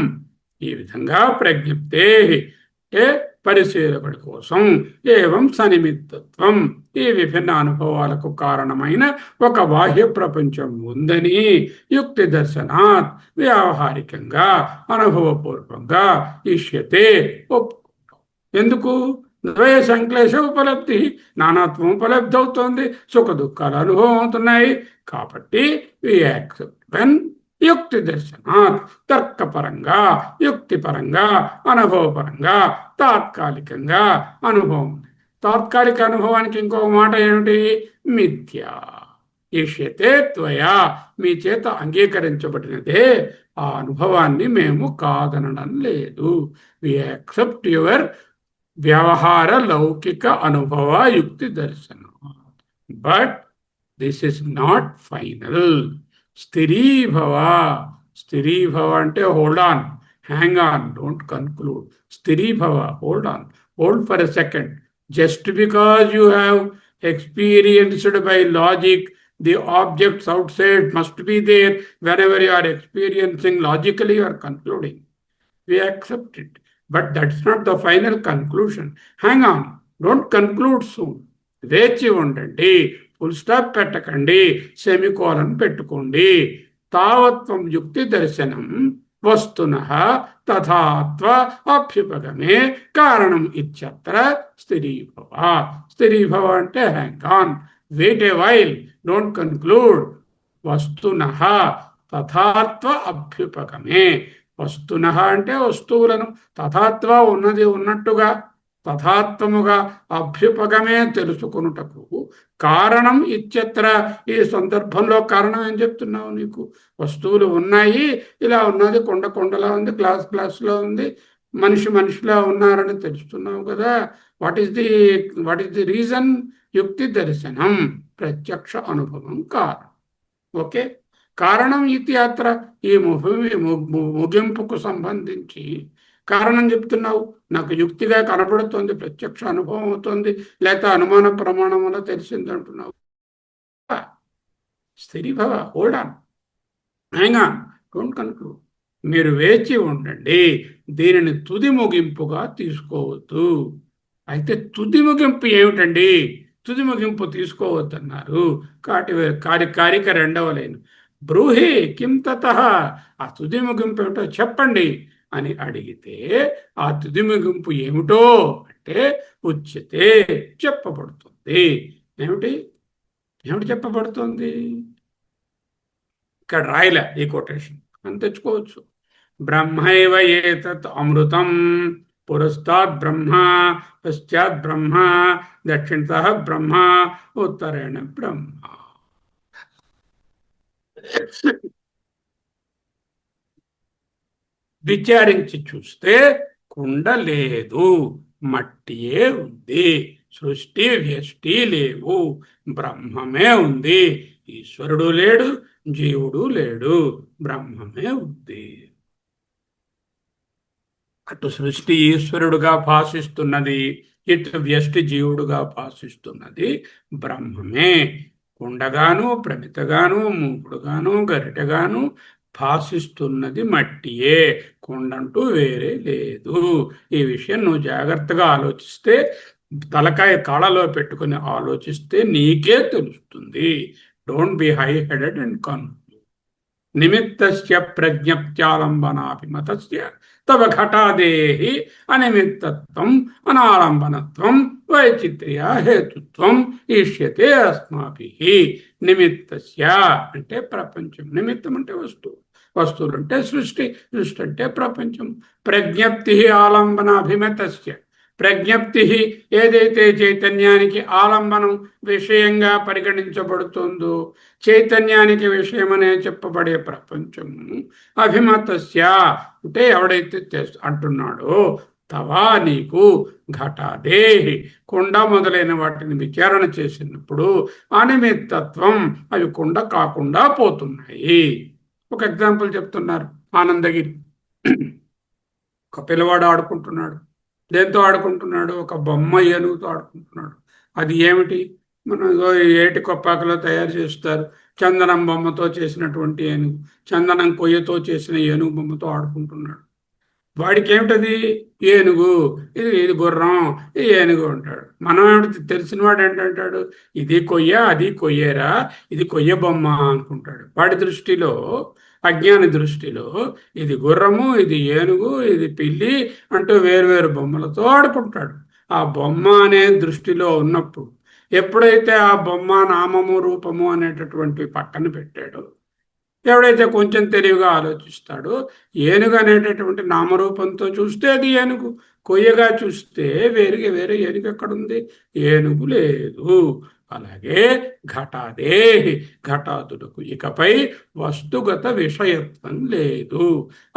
Speaker 1: ఈ విధంగా ప్రజ్ఞప్తే ఏ పరిశీలకుడి కోసం ఏవం సనిమిత్తత్వం ఈ విభిన్న అనుభవాలకు కారణమైన ఒక బాహ్య ప్రపంచం ఉందని యుక్తి దర్శనాత్ వ్యావహారికంగా అనుభవపూర్వకంగా ఇష్యతే ఎందుకు ద్వయ సంక్లేశ ఉపలబ్ధి నానాత్వం ఉపలబ్ధి అవుతోంది సుఖ దుఃఖాలు అనుభవం అవుతున్నాయి కాబట్టి వి యాక్సెప్ట్ వెన్ యుక్తి దర్శనాత్ తర్కపరంగా యుక్తిపరంగా అనుభవపరంగా తాత్కాలికంగా అనుభవం తాత్కాలిక అనుభవానికి ఇంకొక మాట ఏమిటి మిథ్య ఇష్యతే త్వయా మీ చేత అంగీకరించబడినదే ఆ అనుభవాన్ని మేము కాదనడం లేదు వి యాక్సెప్ట్ యువర్ వ్యవహార లౌకిక అనుభవ యుక్తి దర్శనం but this is not final స్థిరీభవ స్థిరీభవ అంటే hold on hang on don't conclude స్థిరీభవ hold for a second just because you have experienced by logic the objects outside must be there whenever you are experiencing logically you are concluding we accept it but that's not the final conclusion hang on don't conclude soon వేచి ఉండండి full stop పెట్టకండి semicolon పెట్టుకోండి తావత్వం యుక్తి దర్శనం వస్తునః తథాత్వ అభ్యుపగమే కారణం ఇత్యత్ర స్థిరీభవ స్థిరీభవ అంటే hang on wait a while don't conclude వస్తునః తథాత్వ అభ్యుపగమే వస్తునః అంటే వస్తువులను తథాత్వ ఉన్నది ఉన్నట్టుగా తథాత్వముగా అభ్యుపగమే తెలుసుకొనుటకు కారణం ఇత్యత్ర ఈ సందర్భంలో కారణం ఏం చెప్తున్నావు నీకు వస్తువులు ఉన్నాయి ఇలా ఉన్నది కొండ కొండలా ఉంది క్లాస్ క్లాస్లో ఉంది మనిషి మనిషిలా ఉన్నారని తెలుస్తున్నావు కదా వాట్ ఈస్ ది రీజన్ యుక్తి దర్శనం ప్రత్యక్ష అనుభవం కారణం ఓకే కారణం ఇత్యత్ర ఈ ముగింపుకు సంబంధించి కారణం చెప్తున్నావు నాకు యుక్తిగా కనపడుతుంది ప్రత్యక్ష అనుభవం అవుతుంది లేక అనుమాన ప్రమాణం వల్ల తెలిసింది అంటున్నావు స్థిరీభవ hold on hang on don't conclude మీరు వేచి ఉండండి దీనిని తుది ముగింపుగా తీసుకోవద్దు అయితే తుది ముగింపు ఏమిటండి తుది ముగింపు తీసుకోవద్దన్నారు కారిక రెండవ లైన్ బ్రూహి కిం తతః ఆ తుది ముగింపు ఏమిటో చెప్పండి అని అడిగితే ఆ తుది ముగింపు ఏమిటో అంటే ఉచ్యతే చెప్పబడుతుంది ఏమిటి చెప్పబడుతుంది ఇక్కడ రాయలే ఈ కొటేషన్ అని తెచ్చుకోవచ్చు బ్రహ్మైవ ఏతత్ అమృతం పురస్తాత్ బ్రహ్మ పశ్చాత్ బ్రహ్మ దక్షిణతః బ్రహ్మ ఉత్తరేణ బ్రహ్మ విచారించి చూస్తే కుండ లేదు మట్టియే ఉంది సృష్టి వ్యష్టి లేవు బ్రహ్మమే ఉంది ఈశ్వరుడు లేడు జీవుడు లేడు బ్రహ్మమే ఉంది అటు సృష్టి ఈశ్వరుడుగా భాషిస్తున్నది ఇటు వ్యష్టి జీవుడుగా భాషిస్తున్నది బ్రహ్మమే కుండగాను ప్రమితగాను మూకుడుగాను గరిటగాను భాషిస్తున్నది మట్టియే కొండంటూ వేరే లేదు ఈ విషయం నువ్వు జాగ్రత్తగా ఆలోచిస్తే తలకాయ కాళ్ళలో పెట్టుకుని ఆలోచిస్తే నీకే తెలుస్తుంది don't be high headed and confuse నిమిత్తస్య ప్రజ్ఞప్త్యాలంబనాభిమతస్య తవ ఘటాదేహి అనిమిత్తత్వం అనాలంబనత్వం వైచిత్ర్య హేతుత్వం ఈష్యతే అస్మాభిః నిమిత్తస్య అంటే ప్రపంచం నిమిత్తం అంటే వస్తువులు అంటే సృష్టి అంటే ప్రపంచం ప్రజ్ఞప్తి ఆలంబనాభిమతస్య ప్రజ్ఞప్తి ఏదైతే చైతన్యానికి ఆలంబనం విషయంగా పరిగణించబడుతుందో చైతన్యానికి విషయమనే చెప్పబడే ప్రపంచము అభిమతస్య అంటే ఎవడైతే అంటున్నాడో తవా నీకు ఘటాదేహి కుండ మొదలైన వాటిని విచారణ చేసినప్పుడు అనిమిత్తత్వం అవి కుండ కాకుండా పోతున్నాయి ఒక ఎగ్జాంపుల్ చెప్తున్నారు ఆనందగిరి ఒక పిల్లవాడు ఆడుకుంటున్నాడు దేంతో ఆడుకుంటున్నాడు ఒక బొమ్మ ఏనుగుతో ఆడుకుంటున్నాడు అది ఏమిటి మన ఏటి కొప్పాకలో తయారు చేస్తారు. చందనం బొమ్మతో చేసినటువంటి ఏనుగు, చందనం కొయ్యతో చేసిన ఏనుగు బొమ్మతో ఆడుకుంటున్నాడు. వాడికి ఏమిటది? ఏనుగు. ఇది ఇది గుర్రం, ఇది ఏనుగు అంటాడు. మనం ఏమిటి తెలిసిన వాడు ఏంటంటాడు? ఇది కొయ్య, అది కొయ్యేరా, ఇది కొయ్య బొమ్మ అనుకుంటాడు. వాడి దృష్టిలో, అజ్ఞాని దృష్టిలో ఇది గుర్రము, ఇది ఏనుగు, ఇది పిల్లి అంటూ వేరువేరు బొమ్మలతో ఆడుకుంటాడు. ఆ బొమ్మ అనే దృష్టిలో ఉన్నప్పుడు, ఎప్పుడైతే ఆ బొమ్మ నామము రూపము అనేటటువంటి పక్కన పెట్టాడో, ఎవడైతే కొంచెం తెలివిగా ఆలోచిస్తాడో, ఏనుగు అనేటటువంటి నామరూపంతో చూస్తే అది ఏనుగు, కొయ్యగా చూస్తే వేరే వేరే ఏనుగు ఎక్కడుంది? ఏనుగు లేదు. అలాగే ఘటాదే, ఘటాదులకు ఇకపై వస్తుగత విషయత్వం లేదు.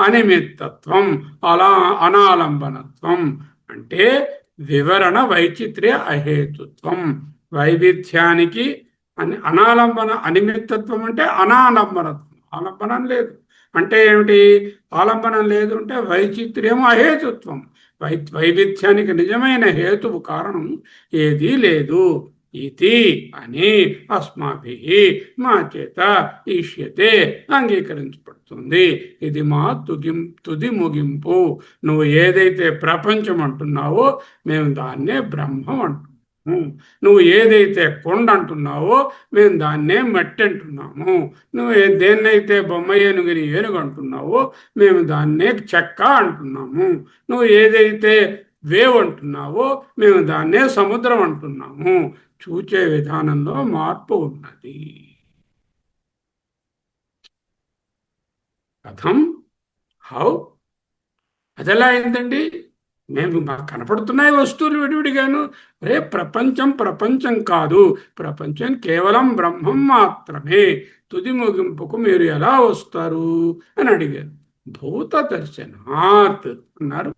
Speaker 1: అనిమిత్తత్వం, అనాలంబనత్వం అంటే వివరణ వైచిత్ర్య అహేతుత్వం. వైవిధ్యానికి అనాలంబన, అనిమిత్తత్వం అంటే అనాలంబనత్వం, ఆలంబనం లేదు. అంటే ఏమిటి? ఆలంబనం లేదు అంటే వైచిత్ర్యం అహేతుత్వం. వైవిధ్యానికి నిజమైన హేతువు, కారణం ఏదీ లేదు. ఇది అని అస్మాభి, మా చేత ఈష్యతే, అంగీకరించబడుతుంది. ఇది మా తుది ముగింపు. నువ్వు ఏదైతే ప్రపంచం అంటున్నావో మేము దాన్నే బ్రహ్మం అంటున్నాం. నువ్వు ఏదైతే కొండ అంటున్నావో మేము దాన్నే మట్టి అంటున్నాము. నువ్వు దేన్నైతే బొమ్మ ఏనుగుని ఏనుగు అంటున్నావో మేము దాన్నే చెక్క అంటున్నాము. నువ్వు ఏదైతే వేవ్ అంటున్నావో మేము దాన్నే సముద్రం అంటున్నాము. చూచే విధానంలో మార్పు ఉన్నది. కథం, హౌ, అదెలా అయిందండి? మేము మాకు కనపడుతున్నాయి వస్తువులు విడివిడిగాను. రే ప్రపంచం ప్రపంచం కాదు, ప్రపంచం కేవలం బ్రహ్మం మాత్రమే. తుది ముగింపుకు మీరు ఎలా వస్తారు అని అడిగారు. భూత దర్శనాత్ అన్నారు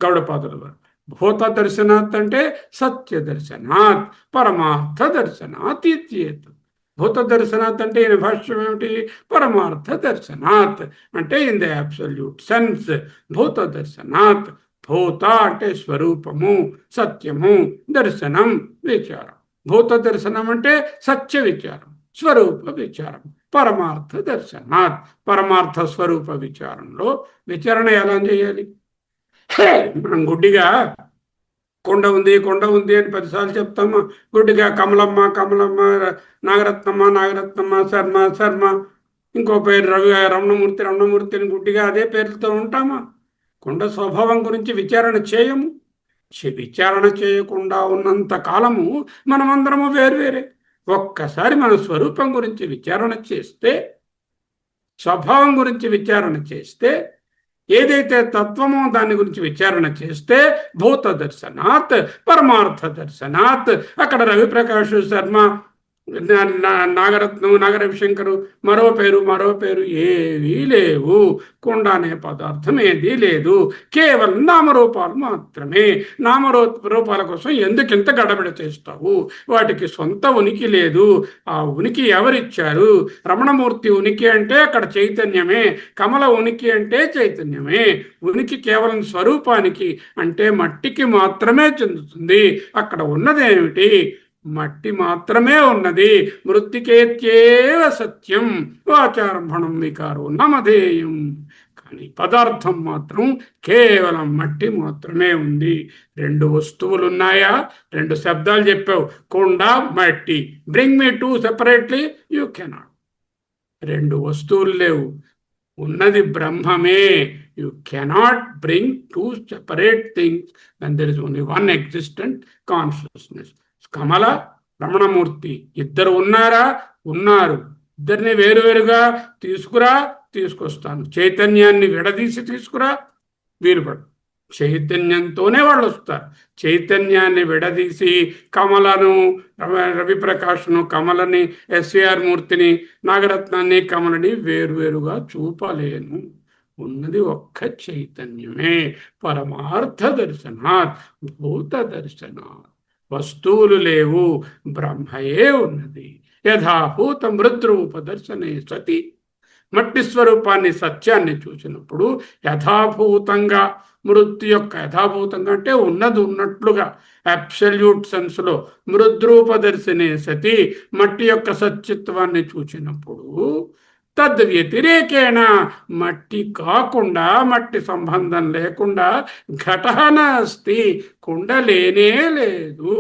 Speaker 1: గౌడపాదుల వారు. భూత దర్శనాత్ అంటే సత్య దర్శనాత్, పరమార్థ దర్శనాత్ ఇత్యేతత్. భూత దర్శనాత్ అంటే ఈయన భాష్యం ఏమిటి? పరమార్థ దర్శనాత్ అంటే ఇన్ ద అబ్సల్యూట్ సెన్స్. భూత దర్శనాత్, భూత అంటే స్వరూపము, సత్యము, దర్శనం విచారం. భూత దర్శనం అంటే సత్య విచారం, స్వరూప విచారం. పరమార్థ దర్శనాత్, పరమార్థ స్వరూప విచారంలో విచారణ ఎలా చేయాలి? మనం గుడ్డిగా కొండ ఉంది కొండ ఉంది అని 10 సార్లు చెప్తామా? గుడ్డిగా కమలమ్మ కమలమ్మ, నాగరత్నమ్మ నాగరత్నమ్మ, శర్మ శర్మ, ఇంకో పేరు రవి రమణమూర్తి రమణమూర్తి అని గుడ్డిగా అదే పేర్లతో ఉంటామా? కొండ స్వభావం గురించి విచారణ చేయము. విచారణ చేయకుండా ఉన్నంత కాలము మనమందరము వేరువేరే. ఒక్కసారి మన స్వరూపం గురించి విచారణ చేస్తే, స్వభావం గురించి విచారణ చేస్తే, ఏదైతే తత్వమో దాని గురించి విచారణ చేస్తే, భూత దర్శనాత్, పరమార్థ దర్శనాత్. అక్కడ రవిప్రకాష్ శర్మ, నాగరత్నం, నాగరవిశంకరు, మరో పేరు ఏవీ లేవు. కొండ అనే పదార్థం ఏదీ లేదు. కేవలం నామరూపాలు మాత్రమే. నామరూపాల కోసం ఎందుకింత గడబిడ చేస్తావు? వాటికి సొంత ఉనికి లేదు. ఆ ఉనికి ఎవరిచ్చారు? రమణమూర్తి ఉనికి అంటే అక్కడ చైతన్యమే, కమల ఉనికి అంటే చైతన్యమే. ఉనికి కేవలం స్వరూపానికి అంటే మట్టికి మాత్రమే చెందుతుంది. అక్కడ ఉన్నదేమిటి? మట్టి మాత్రమే ఉన్నది. మృత్తికేత్యేవ సత్యం, వాచారంభణం వికారో నమధేయం. కానీ పదార్థం మాత్రం కేవలం మట్టి మాత్రమే ఉంది. 2 వస్తువులు ఉన్నాయా? 2 శబ్దాలు చెప్పావు, కొండ మట్టి. Bring me 2 separately, you cannot. 2 వస్తువులు లేవు, ఉన్నది బ్రహ్మమే. You cannot bring 2 separate things when there is only one existent consciousness. కమల, రమణమూర్తి ఇద్దరు ఉన్నారా? ఉన్నారు. ఇద్దరిని వేరువేరుగా తీసుకురా, తీసుకొస్తాను. చైతన్యాన్ని విడదీసి తీసుకురా, వీలుపడు. చైతన్యంతోనే వాళ్ళు వస్తారు. చైతన్యాన్ని విడదీసి కమలను, రవిప్రకాష్ను, కమలని, ఎస్విఆర్ మూర్తిని, నాగరత్నాన్ని, కమలని వేరువేరుగా చూపలేను. ఉన్నది ఒక్క చైతన్యమే. పరమార్థ దర్శనాత్, భూత దర్శనాత్. వస్తువులు లేవు, బ్రహ్మయే ఉన్నది. యథాభూత మృద్రూప దర్శనే సతి, మట్టి స్వరూపాన్ని సత్యాన్ని చూసినప్పుడు యథాభూతంగా మృत्यు యొక్క యథాభూతంగా అంటే ఉన్నది ఉన్నట్లుగా అబ్సల్యూట్ సెన్స్లో మృద్రూపదర్శినే సతి మట్టి యొక్క సత్యత్వాన్ని చూసినప్పుడు తద్వ్యతిరేకేణ మట్టి కాకుండా మట్టి సంబంధం లేకుండా ఘటన అస్తి కుండ లేనే లేదు.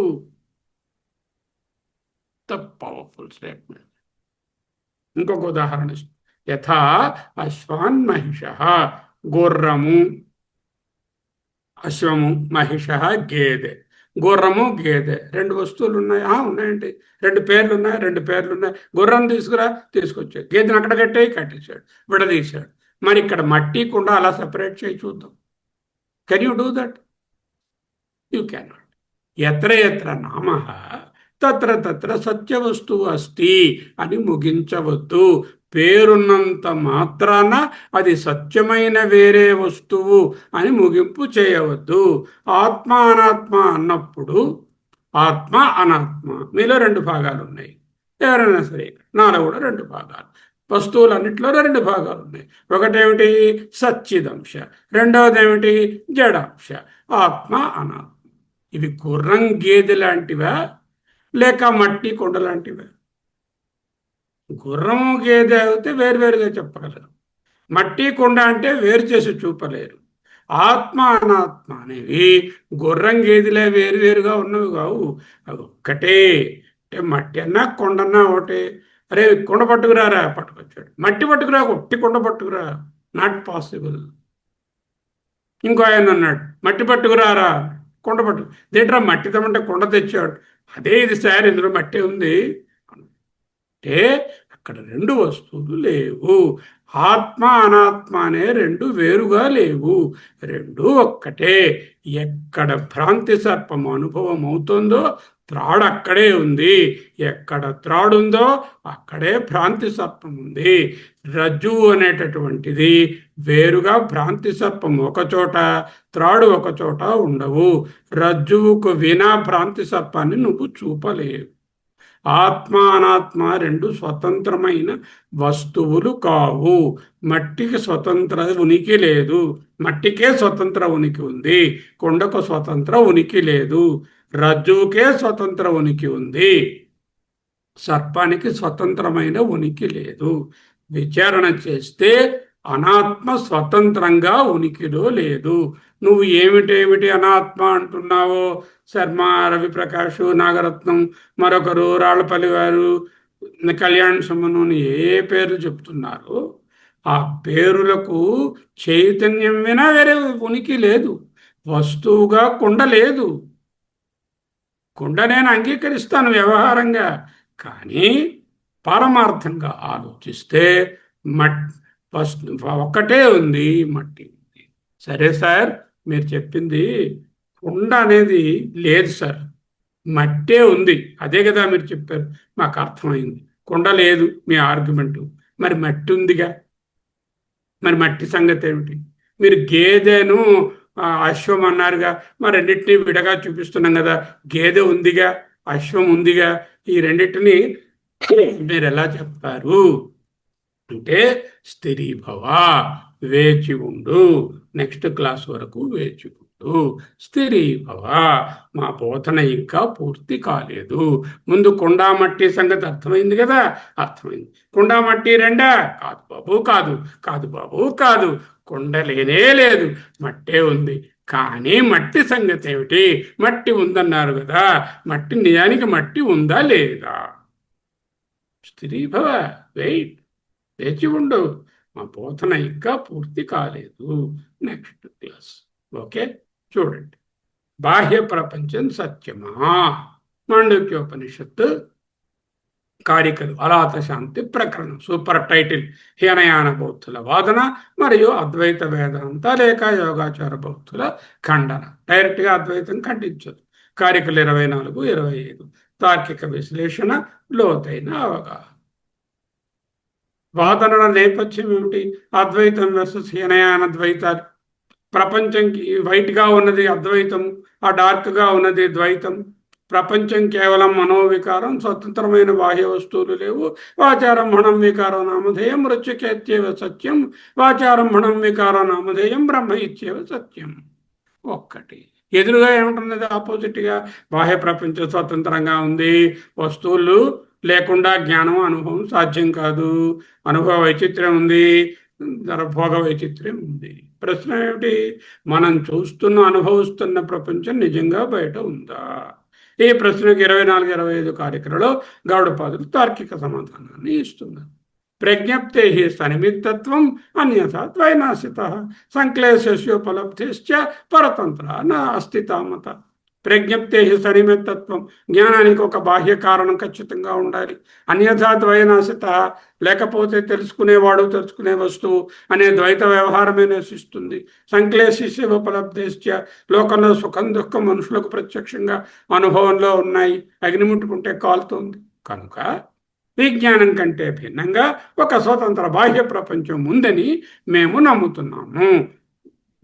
Speaker 1: The powerful statement. ఇంకొక ఉదాహరణ, యథా అశ్వాన్ మహిష, గుర్రము, అశ్వము, మహిష గేదె. గుర్రము గేదె రెండు వస్తువులు ఉన్నాయి. ఉన్నాయండి, రెండు పేర్లు ఉన్నాయి, రెండు పేర్లు ఉన్నాయి. గుర్రం తీసుకురా, తీసుకొచ్చాడు. గేదెని అక్కడ కట్టేశాడు, విడదీశాడు. మరి ఇక్కడ మట్టి కుండ అలా సెపరేట్ చేయి చూద్దాం. Can you do that? You cannot. ఎత్ర ఎత్ర నామ తత్ర తత్ర సత్యవస్తువు అస్తి అని ముగించవద్దు. పేరున్నంత మాత్రాన అది సత్యమైన వేరే వస్తువు అని ముగింపు చేయవద్దు. ఆత్మ అనాత్మ అన్నప్పుడు ఆత్మ అనాత్మ మీలో రెండు భాగాలు ఉన్నాయి. ఎవరైనా సరే నాలో కూడా రెండు భాగాలు, వస్తువులన్నింటిలో రెండు భాగాలు ఉన్నాయి. ఒకటేమిటి సచ్చిదంశ, రెండవది ఏమిటి జడాంశ. ఆత్మ అనాత్మ. ఇవి గుర్రం గేదె లాంటివా లేక మట్టి కొండ లాంటివా? గుర్రము గేదె అయితే వేరువేరుగా చెప్పగలరు, మట్టి కొండ అంటే వేరు చేసి చూపలేరు. ఆత్మ అనాత్మ అనేవి గుర్రం గేదెలే వేరువేరుగా ఉన్నవి కావు, అవి ఒక్కటే. అంటే మట్టి అన్నా కొండన్నా ఒకటే. అరే కొండ పట్టుకురారా, పట్టుకొచ్చాడు. మట్టి పట్టుకురా, ఒట్టి కొండ పట్టుకురా, నాట్ పాసిబుల్. ఇంకో ఆయన అన్నాడు మట్టి పట్టుకురారా, కొండ పట్టు. దేంట్రా మట్టి తమ్మంటే కొండ తెచ్చాడు. అదే ఇది సార్, ఇందులో మట్టి ఉంది అంటే అక్కడ రెండు వస్తువులు లేవు. ఆత్మ అనాత్మ అనే రెండు వేరుగా లేవు, రెండు ఒక్కటే. ఎక్కడ భ్రాంతి సర్పం అనుభవం అవుతుందో త్రాడు అక్కడే ఉంది. ఎక్కడ త్రాడుందో అక్కడే భ్రాంతి సర్పం ఉంది. రజ్జువు అనేటటువంటిది వేరుగా, భ్రాంతి సర్పం ఒకచోట, త్రాడు ఒకచోట ఉండవు. రజ్జువుకు వినా భ్రాంతి సర్పాన్ని నువ్వు చూపలేవు. ఆత్మ అనాత్మ రెండు స్వతంత్రమైన వస్తువులు కావు. మట్టికి స్వతంత్ర ఉనికి లేదు, మట్టికే స్వతంత్ర ఉనికి ఉంది. కొండకు స్వతంత్ర ఉనికి లేదు. రజ్జువుకే స్వతంత్ర ఉనికి ఉంది, సర్పానికి స్వతంత్రమైన ఉనికి లేదు. విచారణ చేస్తే అనాత్మ స్వతంత్రంగా ఉనికిలో లేదు. నువ్వు ఏమిటేమిటి అనాత్మ అంటున్నావో శర్మ, రవిప్రకాష్, నాగరత్నం, మరొకరు రాళ్లపల్లి వారు, కళ్యాణ్ సుమను ఏ పేర్లు చెప్తున్నారు, ఆ పేరులకు చైతన్యం వినా వేరే ఉనికి లేదు. వస్తువుగా కుండ లేదు. కుండ నేను అంగీకరిస్తాను వ్యవహారంగా, కానీ పారమార్థంగా ఆలోచిస్తే ఒక్కటే ఉంది, మట్టి ఉంది. సరే సార్, మీరు చెప్పింది కుండ అనేది లేదు సార్, మట్టే ఉంది. అదే కదా మీరు చెప్పారు, మాకు అర్థమైంది. కుండ లేదు మీ ఆర్గ్యుమెంటు, మరి మట్టి ఉందిగా. మరి మట్టి సంగతి ఏమిటి? మీరు గేదెను అశ్వం అన్నారుగా, మరి రెండింటినీ విడగా చూపిస్తున్నాం కదా. గేదె ఉందిగా, అశ్వం ఉందిగా, ఈ రెండింటిని మీరు ఎలా చెప్తారు అంటే స్థిరీభవ, వేచి ఉండు, నెక్స్ట్ క్లాస్ వరకు వేచి ఉండు. స్థిరీభవ, మా బోధన ఇంకా పూర్తి కాలేదు. ముందు కుండా మట్టి సంగతి అర్థమైంది కదా, అర్థమైంది. కుండా మట్టి రెండా? కాదు బాబు, కాదు, కాదు బాబు, కాదు. కుండ లేనే లేదు, మట్టే ఉంది. కానీ మట్టి సంగతి ఏమిటి? మట్టి ఉందన్నారు కదా, మట్టి నిజానికి మట్టి ఉందా లేదా? స్థిరీభవ, వెయిట్, వేచి ఉండు, మా బోధన ఇంకా పూర్తి కాలేదు. Next class. ఓకే, చూడండి. బాహ్య ప్రపంచం సత్యమా? మాండూక్యోపనిషత్తు కారికలు అలాత శాంతి ప్రకరణం. Super title. హీనయాన బౌద్ధుల వాదన మరియు అద్వైత వేదాంత లేక యోగాచార బౌద్ధుల ఖండన. డైరెక్ట్గా అద్వైతం ఖండించదు. కారికలు 24, 25. తార్కిక విశ్లేషణ, లోతైన అవగాహన. వాదనల నేపథ్యం ఏమిటి? అద్వైతం వర్సెస్ హీనయాన ద్వైతాలు. ప్రపంచంకి వైట్గా ఉన్నది అద్వైతం, ఆ డార్క్గా ఉన్నది ద్వైతం. ప్రపంచం కేవలం మనోవికారం, స్వతంత్రమైన బాహ్య వస్తువులు లేవు. వాచారంభణం వికారం నామధేయం మృత్యుకేత్యేవ సత్యం, వాచారంభణం వికారం నామధేయం బ్రహ్మ ఇత్యేవ సత్యం. ఒక్కటి. ఎదురుగా ఏముంటున్నది? ఆపోజిట్గా బాహ్య ప్రపంచం స్వతంత్రంగా ఉంది, వస్తువులు లేకుండా జ్ఞానం అనుభవం సాధ్యం కాదు, అనుభవ వైచిత్ర్యం ఉంది, భోగ వైచిత్ర్యం ఉంది. ప్రశ్న ఏమిటి? మనం అనుభవిస్తున్న ప్రపంచం నిజంగా బయట ఉందా? ఈ ప్రశ్నకు 24-25 కార్యక్రమంలో గౌడపాదులు తార్కిక సమాధానాన్ని ఇస్తున్నారు. ప్రజ్ఞప్తే సనిమిత్తత్వం అన్యథా ద్వైనాశిత సంక్లేశస్యోపలబ్ధిశ్చ పరతంత్ర నా అస్థితామత. ప్రజ్ఞప్తే సనిమిత్తత్వం, జ్ఞానానికి ఒక బాహ్య కారణం ఖచ్చితంగా ఉండాలి. అన్యథా ద్వైనాశిత, లేకపోతే తెలుసుకునే వస్తువు అనే ద్వైత వ్యవహారమే నశిస్తుంది. సంక్లేశస్యోపలబ్ధిశ్చ, లోకంలో సుఖం దుఃఖం మనుషులకు ప్రత్యక్షంగా అనుభవంలో ఉన్నాయి. అగ్ని ముట్టుకుంటే కాలుతోంది. కనుక విజ్ఞానం కంటే భిన్నంగా ఒక స్వతంత్ర బాహ్య ప్రపంచం ఉందని మేము నమ్ముతున్నాము.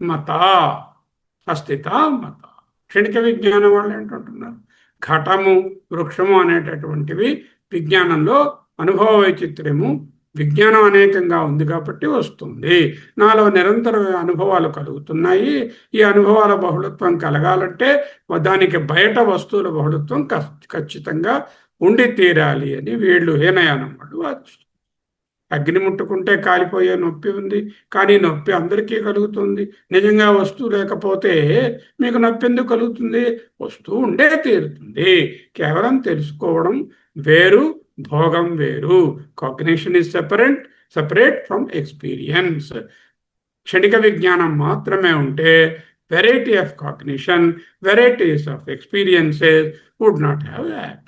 Speaker 1: మత అస్థిత మత. క్షణిక విజ్ఞానం వాళ్ళు ఏంటంటున్నారు? ఘటము, వృక్షము అనేటటువంటివి విజ్ఞానంలో అనుభవ వైచిత్ర్యము. విజ్ఞానం అనేకంగా ఉంది కాబట్టి వస్తుంది. నాలో నిరంతర అనుభవాలు కలుగుతున్నాయి. ఈ అనుభవాల బహుళత్వం కలగాలంటే దానికి బయట వస్తువుల బహుళత్వం ఖచ్చితంగా ఉండి తీరాలి అని వీళ్ళు హీనయానం వాళ్ళు వాదిస్తారు. అగ్ని ముట్టుకుంటే కాలిపోయే నొప్పి ఉంది, కానీ నొప్పి అందరికీ కలుగుతుంది. నిజంగా వస్తువు లేకపోతే మీకు నొప్పి ఎందుకు కలుగుతుంది? వస్తువు ఉండే తీరుతుంది. కేవలం తెలుసుకోవడం వేరు, భోగం వేరు. Cognition is separate from experience. క్షణిక విజ్ఞానం మాత్రమే ఉంటే variety of cognition, varieties of experiences would not have happened.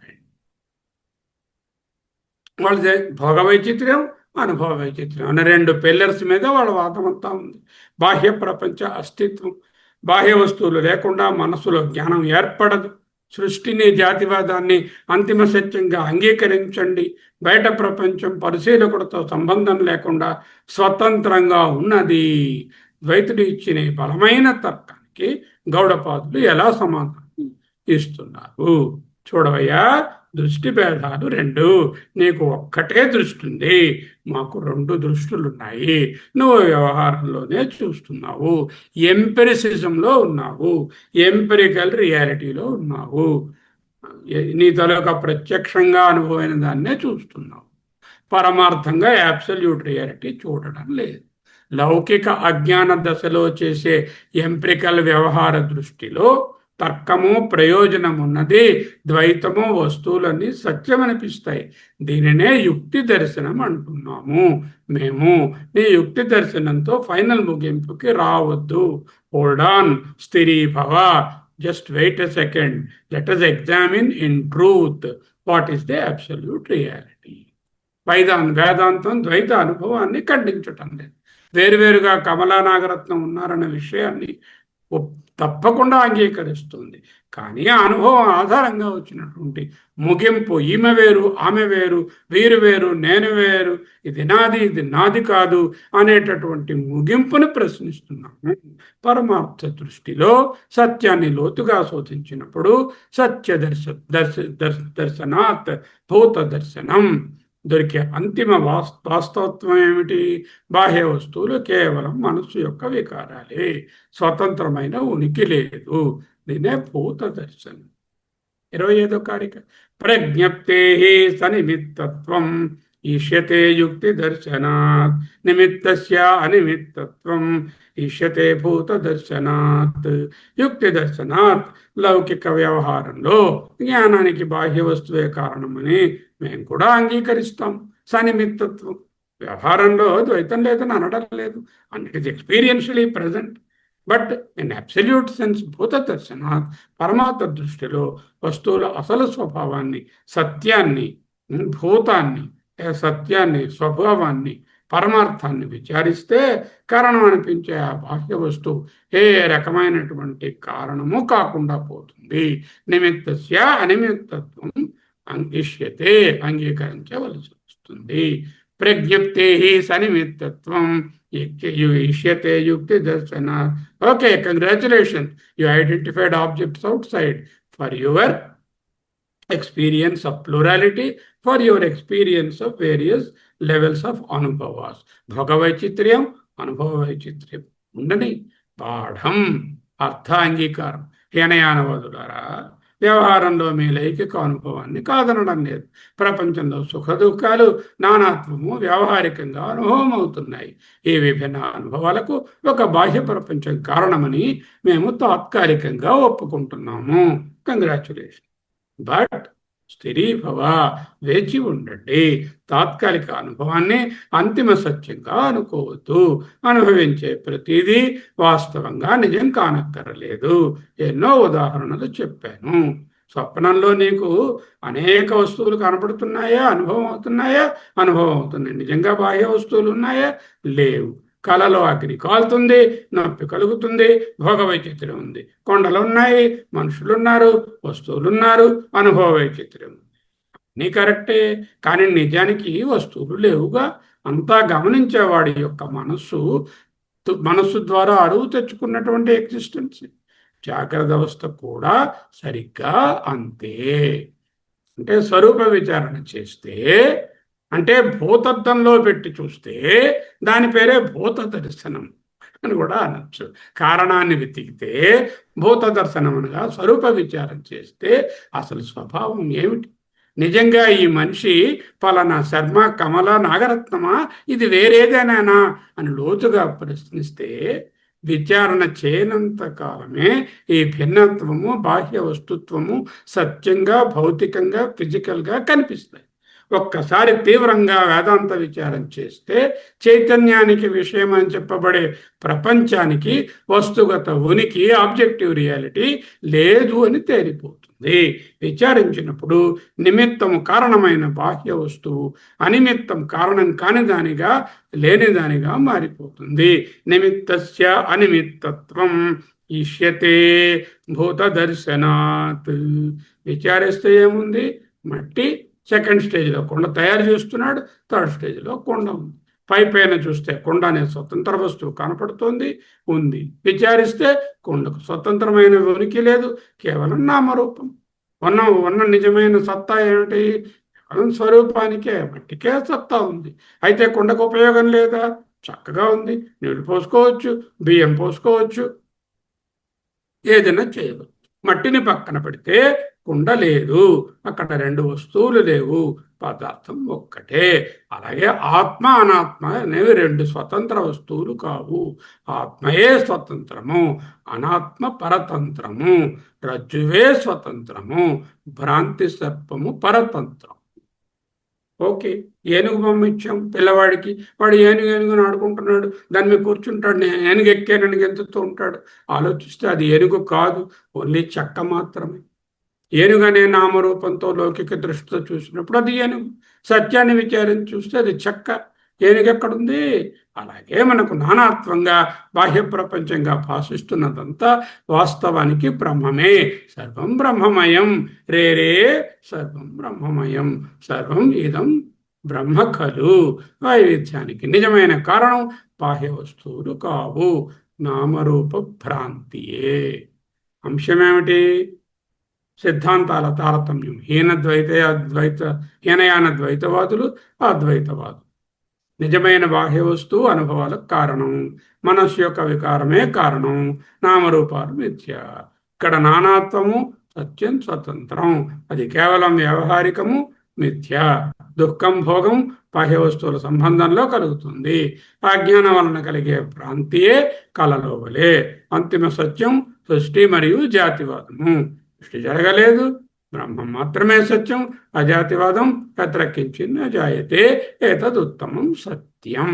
Speaker 1: వాళ్ళ భోగ వైచిత్ర్యం, అనుభవ వైచిత్ర్యం అనే 2 పిల్లర్స్ మీద వాళ్ళ వాదం అంతా ఉంది. బాహ్య ప్రపంచ అస్తిత్వం, బాహ్య వస్తువులు లేకుండా మనసులో జ్ఞానం ఏర్పడదు. సృష్టిని, జాతివాదాన్ని అంతిమ సత్యంగా అంగీకరించండి. బయట ప్రపంచం పరిశీలకుడితో సంబంధం లేకుండా స్వతంత్రంగా ఉన్నది. ద్వైతుడు ఇచ్చిన బలమైన తర్కానికి గౌడపాదులు ఎలా సమాధానం ఇస్తున్నారు? చూడవయ్యా, దృష్టి భేదాలు 2. నీకు ఒక్కటే దృష్టి ఉంది, మాకు 2 దృష్టులున్నాయి. నువ్వు వ్యవహారంలోనే చూస్తున్నావు, ఎంపెరిసిజంలో ఉన్నావు, ఎంపెరికల్ రియాలిటీలో ఉన్నావు. నీ తలొక ప్రత్యక్షంగా అనుభవమైన దాన్నే చూస్తున్నావు. పరమార్థంగా అబ్సల్యూట్ రియాలిటీ చూడడం లేదు. లౌకిక అజ్ఞాన దశలో చేసే ఎంపెరికల్ వ్యవహార దృష్టిలో తర్కము ప్రయోజనం ఉన్నది, ద్వైతము వస్తువులన్నీ సత్యమనిపిస్తాయి. దీనినే యుక్తి దర్శనం అంటున్నాము మేము. నీ యుక్తి దర్శనంతో ఫైనల్ ముగింపుకి రావద్దు. హోల్డ్ ఆన్, స్థిరీభవ, just wait a second. Let us examine in truth what is the absolute reality. వేదాంతం ద్వైత అనుభవాన్ని ఖండించటం లేదు. వేరువేరుగా కమలా నాగరత్నం ఉన్నారన్న విషయాన్ని తప్పకుండా అంగీకరిస్తుంది. కానీ ఆ అనుభవం ఆధారంగా వచ్చినటువంటి ముగింపు, ఈమె వేరు, ఆమె వేరు, వీరు వేరు, నేను వేరు, ఇది నాది, ఇది నాది కాదు అనేటటువంటి ముగింపుని ప్రశ్నిస్తున్నాము. పరమార్థ దృష్టిలో సత్యాన్ని లోతుగా శోధించినప్పుడు సత్య దర్శనాత్ భూత దర్శనం దొరికే అంతిమ వాస్తవత్వం ఏమిటి? బాహ్య వస్తువులు కేవలం మనసు యొక్క వికారాలే, స్వతంత్రమైన ఉనికి లేదు. దీనే భూత దర్శనం. 25వ కారిక. ప్రజ్ఞప్తే సనిమిత్తత్వం ఈష్యతే యుక్తి దర్శనాత్, నిమిత్తస్య అనిమిత్తత్వం ఈష్యతే భూత దర్శనాత్. యుక్తి దర్శనాత్, లౌకిక వ్యవహారంలో జ్ఞానానికి బాహ్య వస్తువే కారణమని మేము కూడా అంగీకరిస్తాం. సనిమిత్తత్వం, వ్యవహారంలో ద్వైతం లేదని అనడం లేదు, and it is experientially present. But in absolute sense భూత దర్శనాత్, పరమాత్మ దృష్టిలో వస్తువుల అసలు స్వభావాన్ని, సత్యాన్ని, భూతాన్ని, సత్యాన్ని, స్వభావాన్ని, పరమార్థాన్ని విచారిస్తే కారణం అనిపించే ఆ బాహ్య వస్తువు ఏ రకమైనటువంటి కారణము కాకుండా పోతుంది. నిమిత్తస్య అనిమిత్తత్వం ఇష్యతే, అంగీకరించవలసి వస్తుంది. ప్రజ్ఞప్తే సనిమిత్తత్వం ఇష్యతే యుక్తి దర్శన. Okay, congratulation, you identified objects out side for your experience of plurality, for your experience of various levels of అనుభవాస్. భోగవైచిత్ర్యం, అనుభవ వైచిత్ర్యం ఉండని పాఠం, అర్థ అంగీకారం. హీనయానవాదులారా, వ్యవహారంలో మీ లౌకిక అనుభవాన్ని కాదనడం లేదు. ప్రపంచంలో సుఖ దుఃఖాలు, నానాత్వము వ్యావహారికంగా అనుభవం అవుతున్నాయి. ఈ విభిన్న అనుభవాలకు ఒక బాహ్య ప్రపంచం కారణమని మేము తాత్కాలికంగా ఒప్పుకుంటున్నాము. కంగ్రాచ్యులేషన్. బట్ స్థిరీభవ, వేచి ఉండండి. తాత్కాలిక అనుభవాన్ని అంతిమ సత్యంగా అనుకోవద్దు. అనుభవించే ప్రతిదీ వాస్తవంగా నిజం కానక్కరలేదు. ఎన్నో ఉదాహరణలు చెప్పాను. స్వప్నంలో నీకు అనేక వస్తువులు కనపడుతున్నాయా? అనుభవం అవుతున్నాయా? అనుభవం అవుతున్నాయి. నిజంగా బాహ్య వస్తువులు ఉన్నాయా? లేవు. కలలో అగ్ని కాలుతుంది, నొప్పి కలుగుతుంది, భోగ వైచిత్ర్యం ఉంది. కొండలు ఉన్నాయి, మనుషులున్నారు, వస్తువులున్నారు, అనుభవ వైచిత్ర్యం. నీ కరెక్టే, కానీ నిజానికి వస్తువులు లేవుగా. అంతా గమనించేవాడి యొక్క మనస్సు ద్వారా అరువు తెచ్చుకున్నటువంటి ఎగ్జిస్టెన్స్. జాగ్రత్త అవస్థ కూడా సరిగ్గా అంతే. అంటే స్వరూప విచారణ చేస్తే, అంటే భూతత్వంలో పెట్టి చూస్తే దాని పేరే భూత దర్శనం అని కూడా అనొచ్చు. కారణాన్ని వెతికితే భూత దర్శనం అనగా స్వరూప విచారం చేస్తే అసలు స్వభావం ఏమిటి? నిజంగా ఈ మనిషి పలానా శర్మ, కమల, నాగరత్నమా, ఇది వేరేదేనా అని లోతుగా ప్రశ్నిస్తే విచారణ చేయనంత కాలమే ఈ భిన్నత్వము, బాహ్య వస్తుత్వము సత్యంగా, భౌతికంగా, ఫిజికల్గా కనిపిస్తాయి. ఒక్కసారి తీవ్రంగా వేదాంత విచారం చేస్తే చైతన్యానికి విషయం అని చెప్పబడే ప్రపంచానికి వస్తుగత ఉనికి, ఆబ్జెక్టివ్ రియాలిటీ లేదు అని తేలిపోతుంది. విచారించినప్పుడు నిమిత్తము కారణమైన బాహ్య వస్తువు అనిమిత్తం కారణం కాని దానిగా, లేనిదానిగా మారిపోతుంది. నిమిత్తస్య అనిమిత్తత్వం ఇష్యతే భూత దర్శనాత్. విచారిస్తే ఏముంది? మట్టి సెకండ్ స్టేజ్లో కొండ తయారు చేస్తున్నాడు, థర్డ్ స్టేజ్లో కొండ ఉంది. పైన చూస్తే కొండ అనే స్వతంత్ర వస్తువు కనపడుతుంది, ఉంది. విచారిస్తే కొండకు స్వతంత్రమైన ఉనికి లేదు, కేవలం నామరూపం. ఉన్న నిజమైన సత్తా ఏమిటి? కేవలం స్వరూపానికే, మట్టికే సత్తా ఉంది. అయితే కొండకు ఉపయోగం లేదా? చక్కగా ఉంది. నీళ్లు పోసుకోవచ్చు, బియ్యం పోసుకోవచ్చు, ఏదైనా చేయవచ్చు. మట్టిని పక్కన పెడితే కుండ లేదు, అక్కడ రెండు వస్తువులు లేవు, పదార్థం ఒక్కటే. అలాగే ఆత్మ, అనాత్మ అనేవి రెండు స్వతంత్ర వస్తువులు కావు. ఆత్మయే స్వతంత్రము, అనాత్మ పరతంత్రము. రజ్జువే స్వతంత్రము, భ్రాంతి సర్పము పరతంత్రం. ఓకే, ఏనుగు బొమ్మ ఇచ్చాం పిల్లవాడికి, వాడు ఏనుగుని ఆడుకుంటున్నాడు, దాని మీద కూర్చుంటాడు. నేను ఏనుగు ఎక్కానని గెంతుతూ ఉంటాడు. ఆలోచిస్తే అది ఏనుగు కాదు, ఓన్లీ చెక్క మాత్రమే. ఏనుగనే నామరూపంతో లౌకిక దృష్టితో చూసినప్పుడు అది ఏనుగు. సత్యాన్ని విచారించి చూస్తే అది చెక్క. ఏనుగు ఎక్కడుంది? అలాగే మనకు నానాత్వంగా బాహ్య ప్రపంచంగా భాషిస్తున్నదంతా వాస్తవానికి బ్రహ్మమే. సర్వం బ్రహ్మమయం రే సర్వం బ్రహ్మమయం, సర్వం ఇదం బ్రహ్మ ఖలు. వైవిధ్యానికి నిజమైన కారణం బాహ్య వస్తువులు కావు, నామరూప భ్రాంతియే. అంశమేమిటి? సిద్ధాంతాల తారతమ్యం. హీనయాన ద్వైతవాదులు, అద్వైతవాదులు. నిజమైన బాహ్య వస్తువు అనుభవాలకు కారణం, మనస్సు యొక్క వికారమే కారణం, నామరూపాలు మిథ్య. ఇక్కడ నానాత్వము సత్యం, స్వతంత్రం. అది కేవలం వ్యవహారికము, మిథ్య. దుఃఖం, భోగం బాహ్య వస్తువుల సంబంధంలో కలుగుతుంది. అజ్ఞానం వలన కలిగే భ్రాంతియే కలలో వలె. అంతిమ సత్యం సృష్టి మరియు జాతివాదము. సృష్టి జరగలేదు, బ్రహ్మం మాత్రమే సత్యం. అజాతివాదం తత్రకించిన జాయతే ఏతదుత్తమం సత్యం.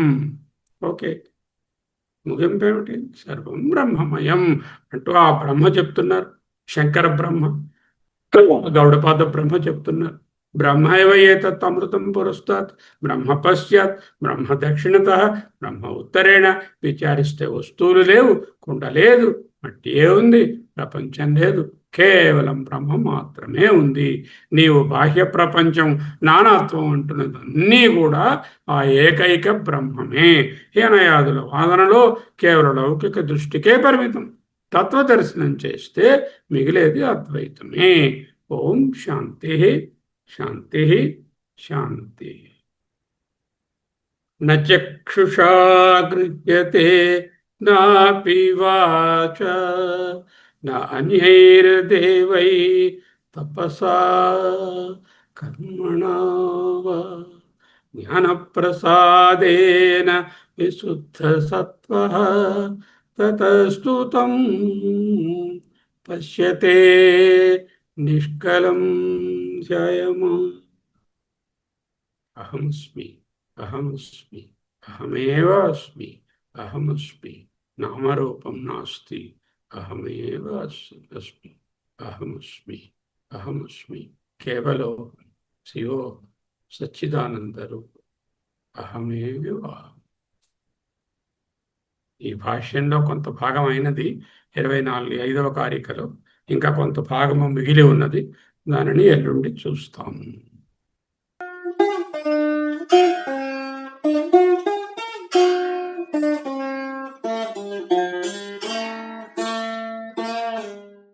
Speaker 1: ఓకే, ముగింపేమిటి? సర్వం బ్రహ్మమయం అంటూ ఆ బ్రహ్మ చెప్తున్నారు. శంకర బ్రహ్మ, గౌడపాద బ్రహ్మ చెప్తున్నారు. బ్రహ్మైవ ఏతత్ అమృతం పురస్తాత్, బ్రహ్మ పశ్చాత్, బ్రహ్మ దక్షిణత, బ్రహ్మ ఉత్తరేణ. విచారిస్తే వస్తువులు లేవు, కుండ లేదు, మట్టియే ఉంది, ప్రపంచం లేదు, కేవలం బ్రహ్మ మాత్రమే ఉంది. నీవు బాహ్య ప్రపంచం, నానాత్వం అంటున్నదన్నీ కూడా ఆ ఏకైక బ్రహ్మమే. హీనయాదుల వాదనలో కేవలం లౌకిక దృష్టికే పరిమితం. తత్వదర్శనం చేస్తే మిగిలేది అద్వైతమే. ఓం శాంతి శాంతి శాంతి. న చక్షుషా గృహ్యతే నాపి వాచ న అన్యైర్దేవై తపసా కర్మణా వా జ్ఞానప్రసాదేన విశుద్ధసత్వః తతస్తు తం పశ్యతే నిష్కలం ధ్యాయమా. అహమస్మి అహమస్మి అహమేవ అస్మి అహమస్మి నామరూపం నాస్తి అహమేవ అస్మి అహమస్మి అహమస్మి కేవలో శివో సచ్చిదానందరూప అహమేవ. ఈ భాష్యంలో కొంత భాగం అయినది 25వ కారికలో, ఇంకా కొంత భాగము మిగిలి ఉన్నది. దానిని ఎల్లుండి చూస్తాము.